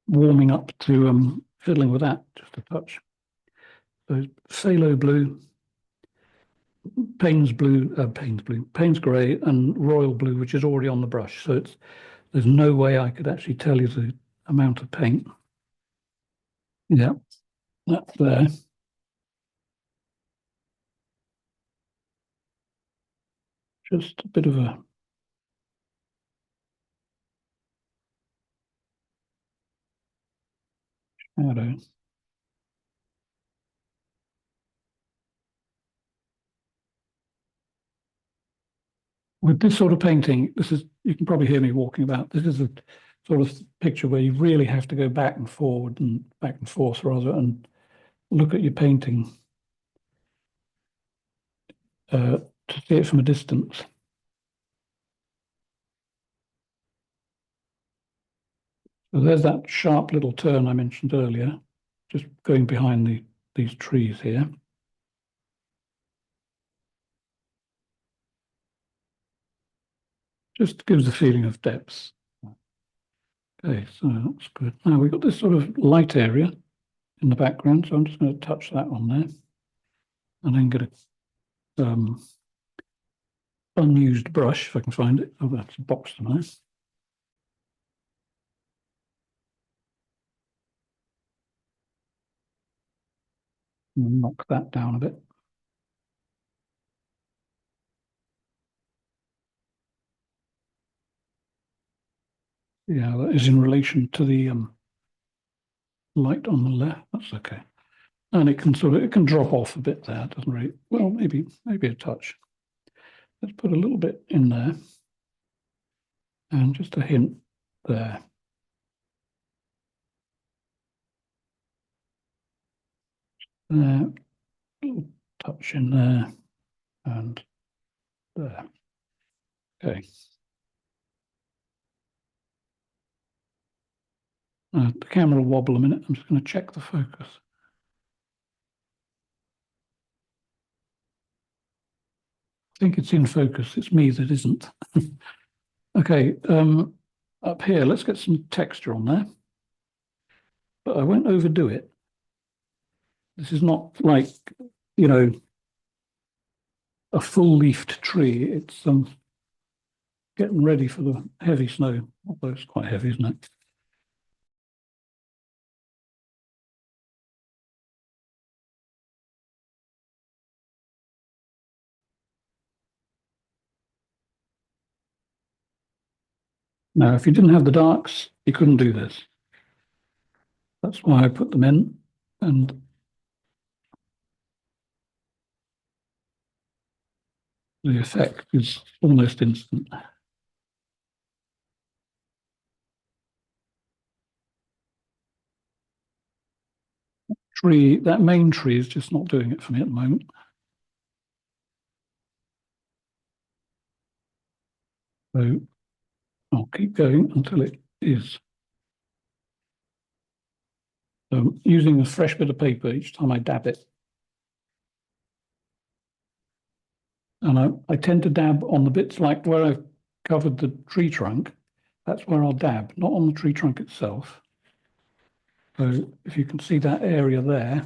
Warming up to fiddling with that just a touch. So phthalo blue, Payne's grey, and royal blue, which is already on the brush. So there's no way I could actually tell you the amount of paint. Yeah, that's there. Just a bit of a shadow. With this sort of painting, you can probably hear me walking about. This is a sort of picture where you really have to go back and forward and back and forth rather, and look at your painting to see it from a distance. So there's that sharp little turn I mentioned earlier, just going behind these trees here. Just gives a feeling of depth. Okay, so that's good. Now we've got this sort of light area in the background, so I'm just going to touch that on there, and then get a unused brush if I can find it. Oh, that's a box tonight. Knock that down a bit. Yeah, that is in relation to the light on the left. That's okay. And it can drop off a bit there, doesn't really? Well, maybe a touch. Let's put a little bit in there, and just a hint there. There, little touch in there, and there. Okay. The camera will wobble a minute. I'm just going to check the focus. I think it's in focus. It's me that isn't. Okay, up here, let's get some texture on there. But I won't overdo it. This is not like, you know, a full-leafed tree. It's getting ready for the heavy snow, although it's quite heavy, isn't it? Now, if you didn't have the darks, you couldn't do this. That's why I put them in, and the effect is almost instant. Tree, that main tree is just not doing it for me at the moment. So I'll keep going until it is. Using a fresh bit of paper each time I dab it. And I tend to dab on the bits like where I've covered the tree trunk. That's where I'll dab, not on the tree trunk itself. So if you can see that area there,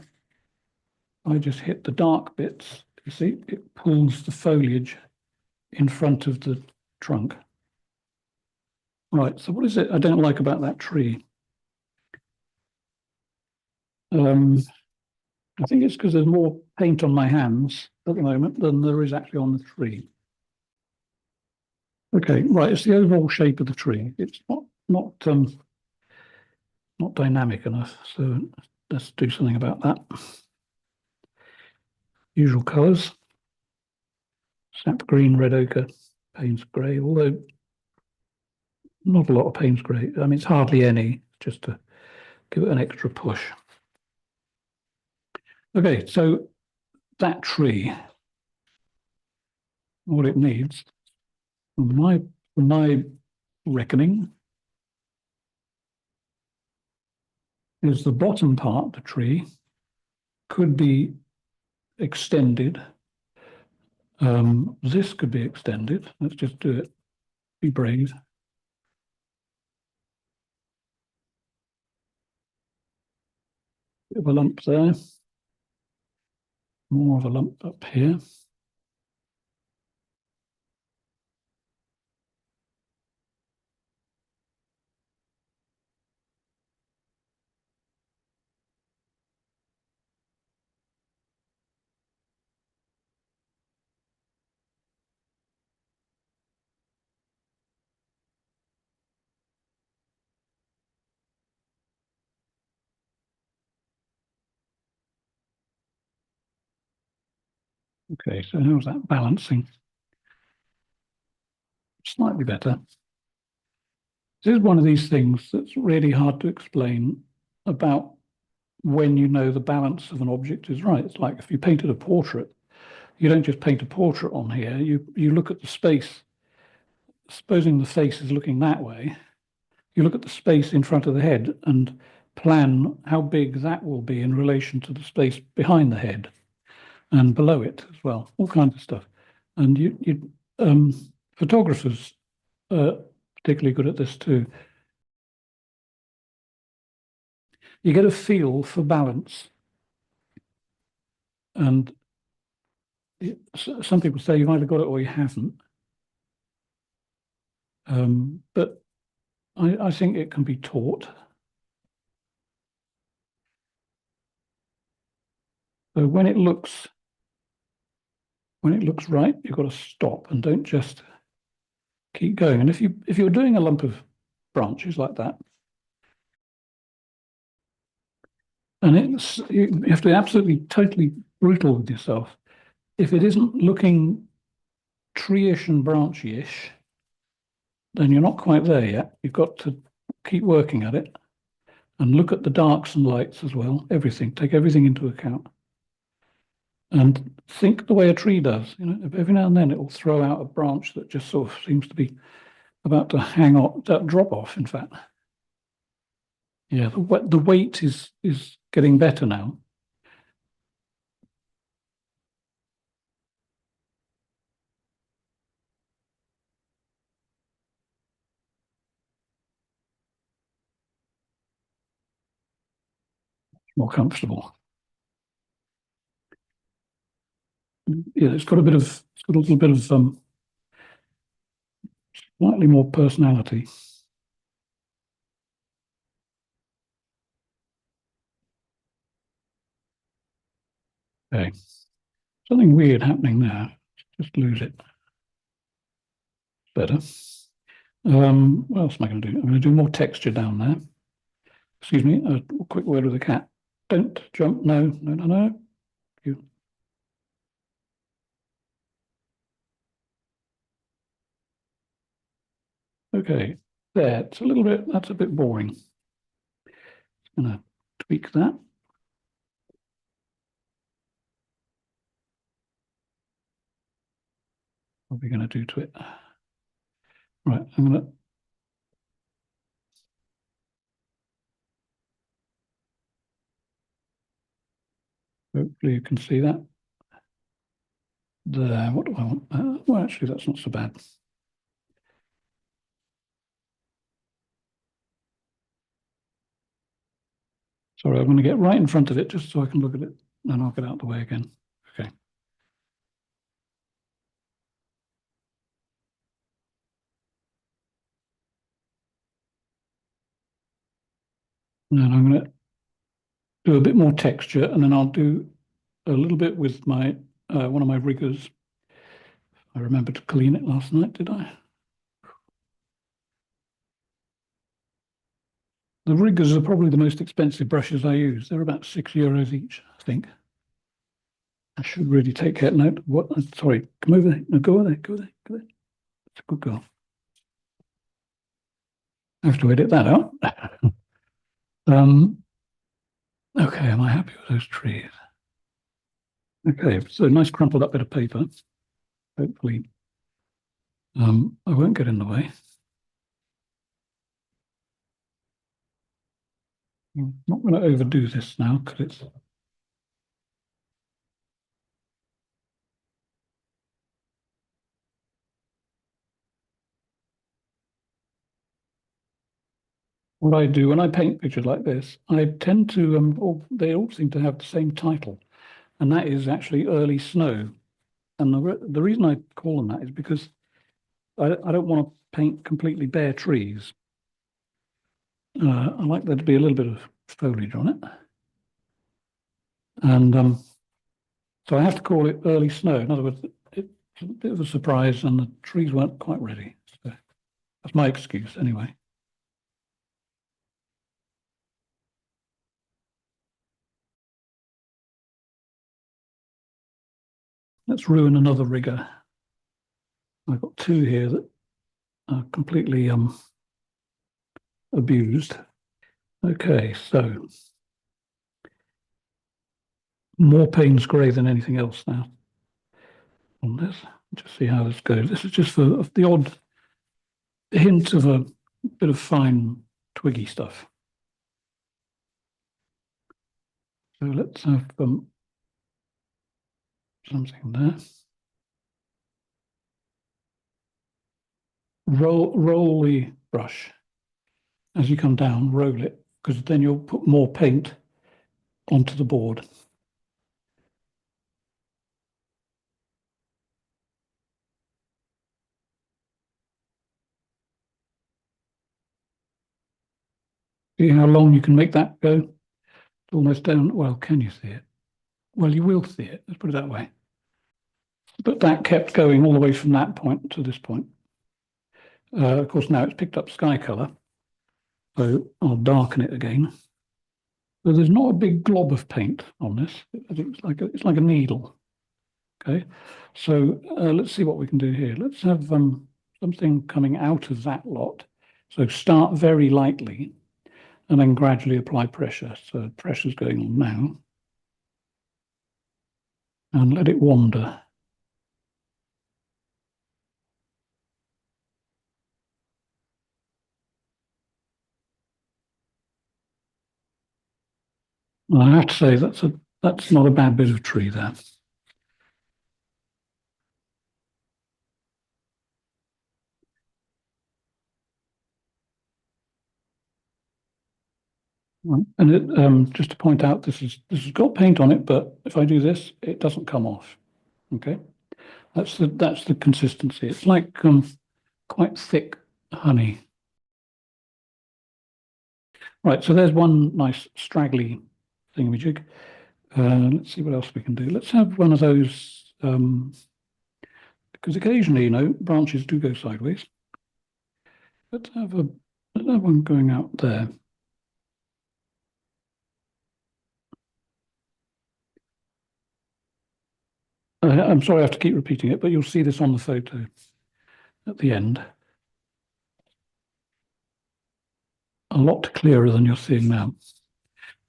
I just hit the dark bits. You see, it pulls the foliage in front of the trunk. Right, so what is it I don't like about that tree? I think it's because there's more paint on my hands at the moment than there is actually on the tree. Okay, right, it's the overall shape of the tree. It's not dynamic enough, so let's do something about that. Usual colours: sap green, red ochre, Payne's grey, although not a lot of Payne's grey. I mean, it's hardly any, just to give it an extra push. Okay, so that tree, what it needs, from my reckoning, is the bottom part of the tree could be extended. This could be extended. Let's just do it. Be brave. Bit of a lump there. More of a lump up here. Okay, so how's that balancing? Slightly better. This is one of these things that's really hard to explain about when you know the balance of an object is right. It's like if you painted a portrait, you don't just paint a portrait on here, you look at the space. Supposing the face is looking that way, you look at the space in front of the head and plan how big that will be in relation to the space behind the head and below it as well, all kinds of stuff. And photographers are particularly good at this too. You get a feel for balance. And some people say you've either got it or you haven't. But I think it can be taught. So when it looks right, you've got to stop and don't just keep going. And if you're doing a lump of branches like that, and you have to be absolutely totally brutal with yourself. If it isn't looking tree-ish and branchy-ish, then you're not quite there yet. You've got to keep working at it and look at the darks and lights as well. Everything, take everything into account. And think the way a tree does. You know, every now and then it will throw out a branch that just sort of seems to be about to hang on, drop off, in fact. Yeah, the weight is getting better now. More comfortable. Yeah, it's got a little bit of slightly more personality. Okay, something weird happening there. Just lose it. Better. What else am I going to do? I'm going to do more texture down there. Excuse me, a quick word with the cat. Don't jump. No, no, no, no. You. Okay, there. It's a little bit, that's a bit boring. I'm going to tweak that. What are we going to do to it? Right, I'm going to hopefully you can see that. There, what do I want? Well, actually, that's not so bad. Sorry, I'm going to get right in front of it just so I can look at it, and I'll get out of the way again. Okay. And then I'm going to do a bit more texture, and then I'll do a little bit with my one of my riggers. I remembered to clean it last night, did I? The riggers are probably the most expensive brushes I use. They're about €6 each, I think. I should really take care. No, what? Sorry, come over there. No, go over there. Go there. Go there. That's a good girl. I have to edit that out. um, okay, am I happy with those trees? Okay, so nice crumpled up bit of paper. Hopefully, I won't get in the way. I'm not going to overdo this now because it's what I do when I paint pictures like this. I tend to, they all seem to have the same title, and that is actually early snow. And the reason I call them that is because I don't want to paint completely bare trees. I like there to be a little bit of foliage on it. And so I have to call it early snow. In other words, it's a bit of a surprise and the trees weren't quite ready. So that's my excuse anyway. Let's ruin another rigger. I've got two here that are completely abused. Okay, so more Payne's grey than anything else now on this. Just see how this goes. This is just for the odd hint of a bit of fine twiggy stuff. So let's have something there. Roll the brush as you come down, roll it, because then you'll put more paint onto the board. See how long you can make that go? It's almost down. Well, can you see it? Well, you will see it. Let's put it that way. But that kept going all the way from that point to this point. Of course, now it's picked up sky color. So I'll darken it again. So there's not a big glob of paint on this. It's like a needle. Okay. So let's see what we can do here. Let's have something coming out of that lot. So start very lightly and then gradually apply pressure. So pressure's going on now. And let it wander. And I have to say that's not a bad bit of tree there. Right. And just to point out, this has got paint on it, but if I do this, it doesn't come off. Okay, that's the consistency. It's like quite thick honey. Right, so there's one nice straggly thingamajig. Let's see what else we can do. Let's have one of those, because occasionally, branches do go sideways. Let's have one going out there. I'm sorry I have to keep repeating it, but you'll see this on the photo at the end. A lot clearer than you're seeing now.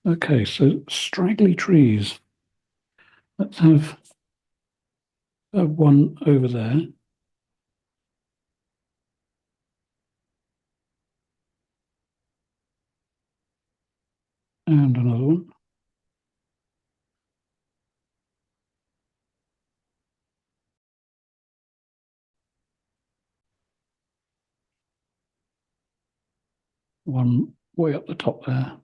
Okay, so straggly trees. Let's have one over there. And another one. One way up the top there,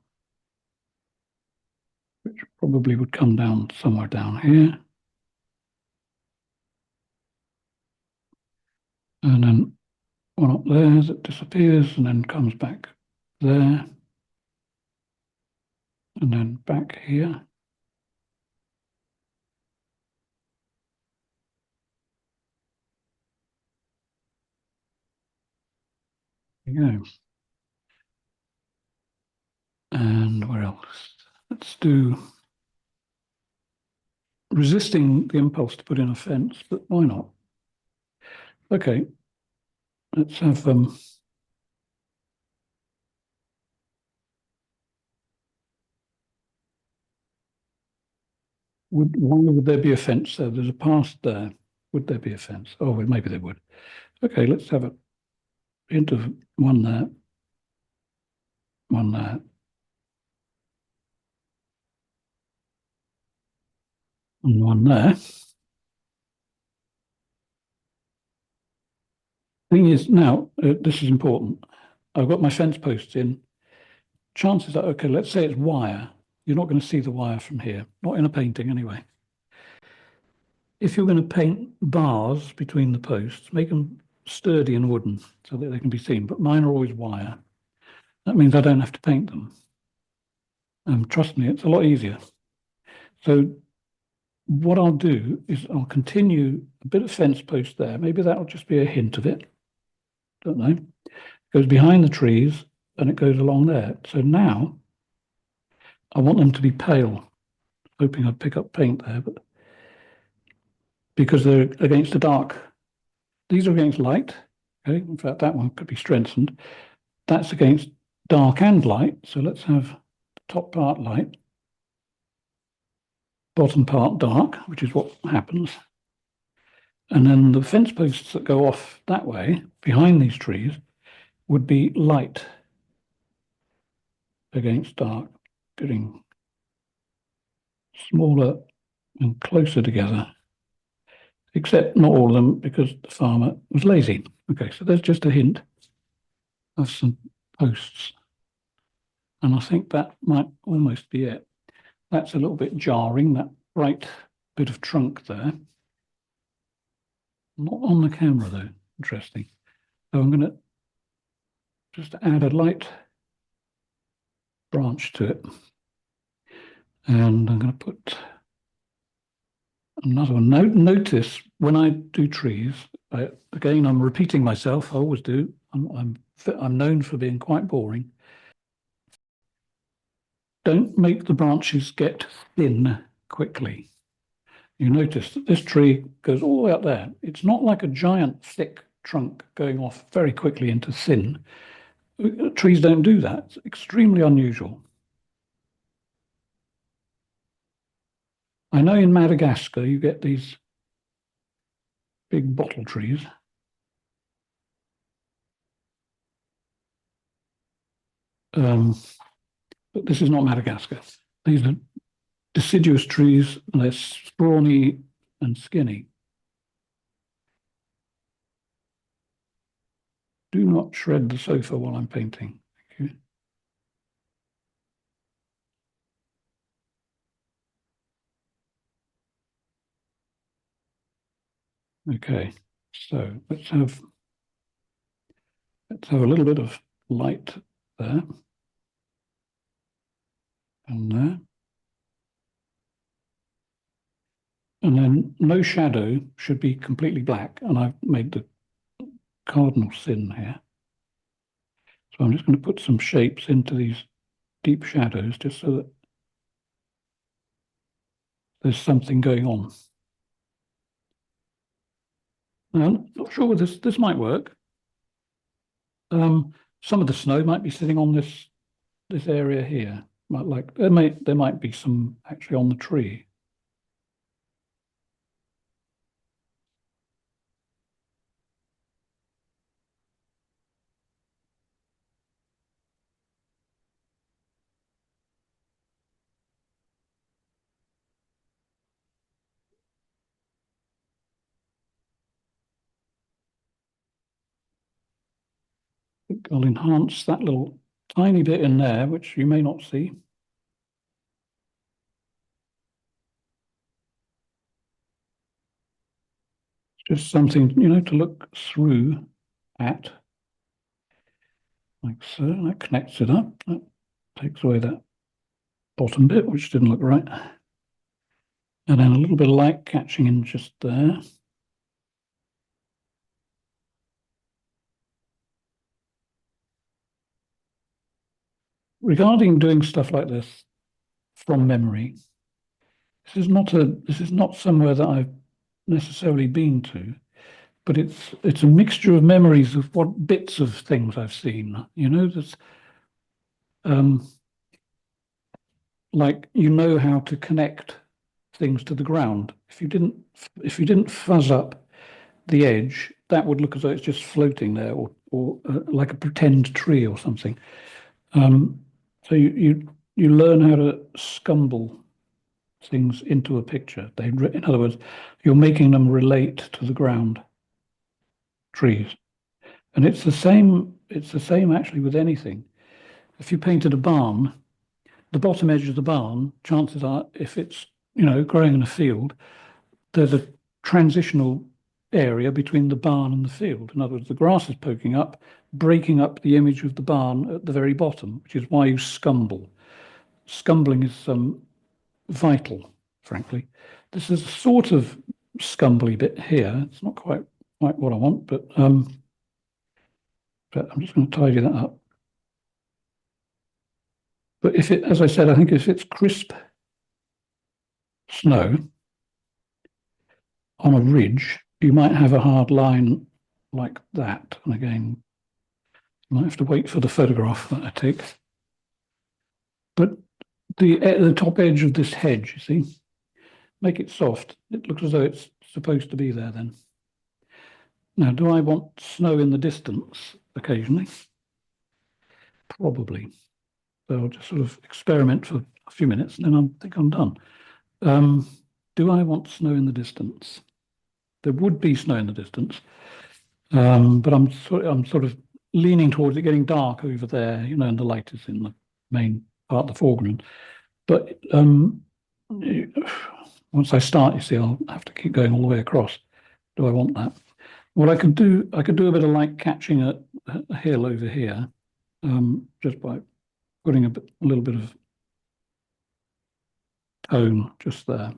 which probably would come down somewhere down here. And then one up there that disappears and then comes back there. And then back here. There you go. And where else? Let's do resisting the impulse to put in a fence, but why not? Okay, let's have why would there be a fence there? There's a path there. Would there be a fence? Oh, well, maybe there would. Okay, let's have a hint of one there, one there, and one there. Thing is, now, this is important. I've got my fence posts in. Chances are, okay, let's say it's wire. You're not going to see the wire from here, not in a painting anyway. If you're going to paint bars between the posts, make them sturdy and wooden so that they can be seen. But mine are always wire. That means I don't have to paint them. Trust me, it's a lot easier. So what I'll do is I'll continue a bit of fence post there. Maybe that'll just be a hint of it. Don't know. It goes behind the trees and it goes along there. So now I want them to be pale. Hoping I'd pick up paint there, but because they're against the dark. These are against light. Okay, in fact, that one could be strengthened. That's against dark and light. So let's have the top part light, bottom part dark, which is what happens. And then the fence posts that go off that way, behind these trees, would be light against dark, getting smaller and closer together. Except not all of them, because the farmer was lazy. Okay, so there's just a hint of some posts. And I think that might almost be it. That's a little bit jarring, that bright bit of trunk there. Not on the camera though, interesting. So I'm going to just add a light branch to it. And I'm going to put another one. Notice when I do trees, again, I'm repeating myself, I always do. I'm known for being quite boring. Don't make the branches get thin quickly. You notice that this tree goes all the way up there. It's not like a giant thick trunk going off very quickly into thin. Trees don't do that. It's extremely unusual. I know in Madagascar you get these big bottle trees. But this is not Madagascar. These are deciduous trees, and they're scrawny and skinny. Do not shred the sofa while I'm painting. Thank you. Okay, so let's have a little bit of light there and there. And then no shadow should be completely black. And I've made the cardinal sin here. So I'm just going to put some shapes into these deep shadows just so that there's something going on. Now, I'm not sure whether this might work. Some of the snow might be sitting on this area here. Like there might be some actually on the tree. I'll enhance that little tiny bit in there, which you may not see. Just something, to look through at, like so. That connects it up. That takes away that bottom bit, which didn't look right. And then a little bit of light catching in just there. Regarding doing stuff like this from memory, this is not somewhere that I've necessarily been to, but it's a mixture of memories of what bits of things I've seen. That's um, like how to connect things to the ground. If you didn't fuzz up the edge, that would look as though it's just floating there, or like a pretend tree or something. Um, so you learn how to scumble things into a picture. In other words, you're making them relate to the ground, trees, and it's the same. It's the same actually with anything. If you painted a barn, the bottom edge of the barn, chances are, if it's growing in a field, there's a transitional area between the barn and the field. In other words, the grass is poking up, breaking up the image of the barn at the very bottom, which is why you scumble. Scumbling is vital, frankly. This is a sort of scumbly bit here. It's not quite what I want, but I'm just going to tidy that up. But as I said, I think if it's crisp snow on a ridge, you might have a hard line like that. And again, you might have to wait for the photograph that I take. But the top edge of this hedge, you see, make it soft. It looks as though it's supposed to be there then. Now, do I want snow in the distance occasionally? Probably. So I'll just sort of experiment for a few minutes and then I think I'm done. Do I want snow in the distance? There would be snow in the distance, but I'm sort of leaning towards it getting dark over there, and the light is in the main part of the foreground. But once I start, you see, I'll have to keep going all the way across. Do I want that? What I could do a bit of light catching a hill over here, just by putting a little bit of tone just there.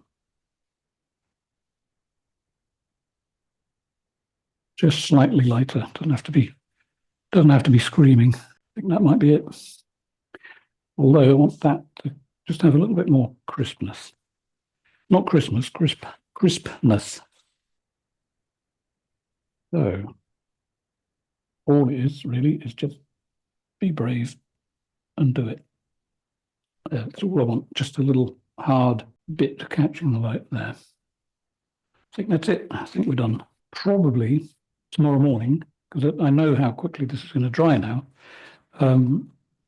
Just slightly lighter. Doesn't have to be screaming. I think that might be it. Although I want that to just have a little bit more crispness. Not Christmas, crispness. So all it is really is just be brave and do it. That's all I want, just a little hard bit catching the light there. I think that's it. I think we're done. Probably tomorrow morning, because I know how quickly this is going to dry now.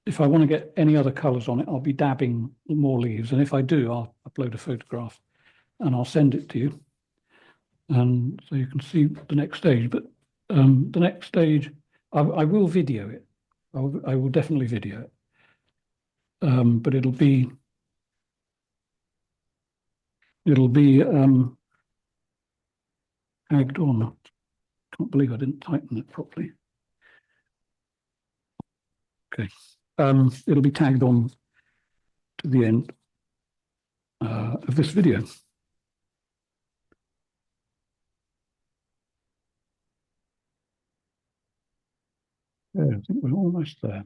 If I want to get any other colours on it, I'll be dabbing more leaves. And if I do, I'll upload a photograph and I'll send it to you. And so you can see the next stage. But the next stage, I will video it. I will definitely video it. But it'll be tagged on. Can't believe I didn't tighten it properly. Okay, it'll be tagged on to the end of this video. Yeah, I think we're almost there.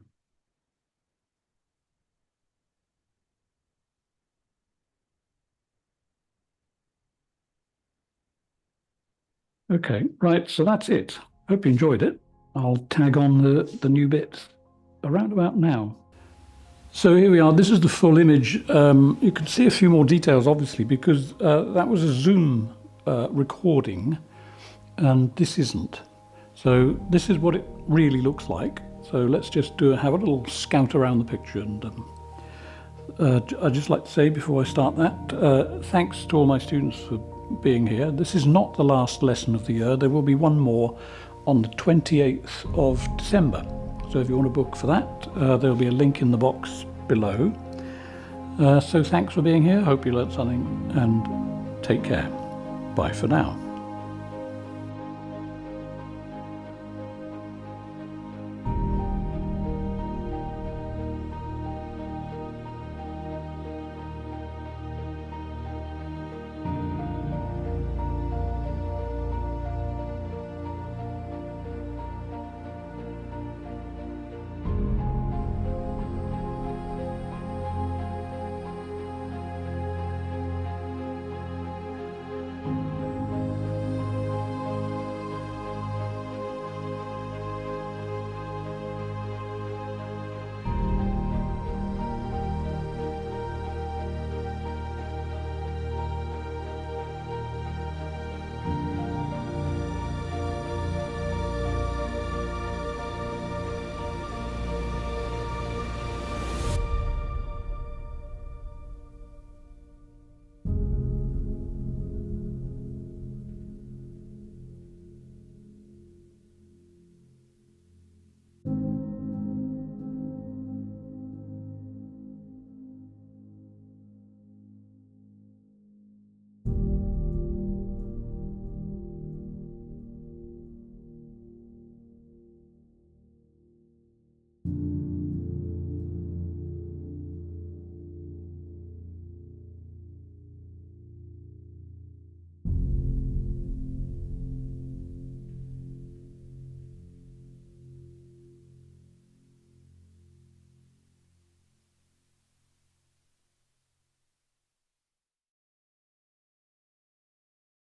Okay, right, so that's it. Hope you enjoyed it. I'll tag on the new bits around about now. So here we are. This is the full image. You can see a few more details, obviously, because that was a Zoom recording, and this isn't. So this is what it really looks like. So let's just have a little scout around the picture. And I'd just like to say before I start that, thanks to all my students for being here. This is not the last lesson of the year. There will be one more on the 28th of December. So if you want to book for that, there'll be a link in the box below. So thanks for being here. Hope you learned something, and take care. Bye for now.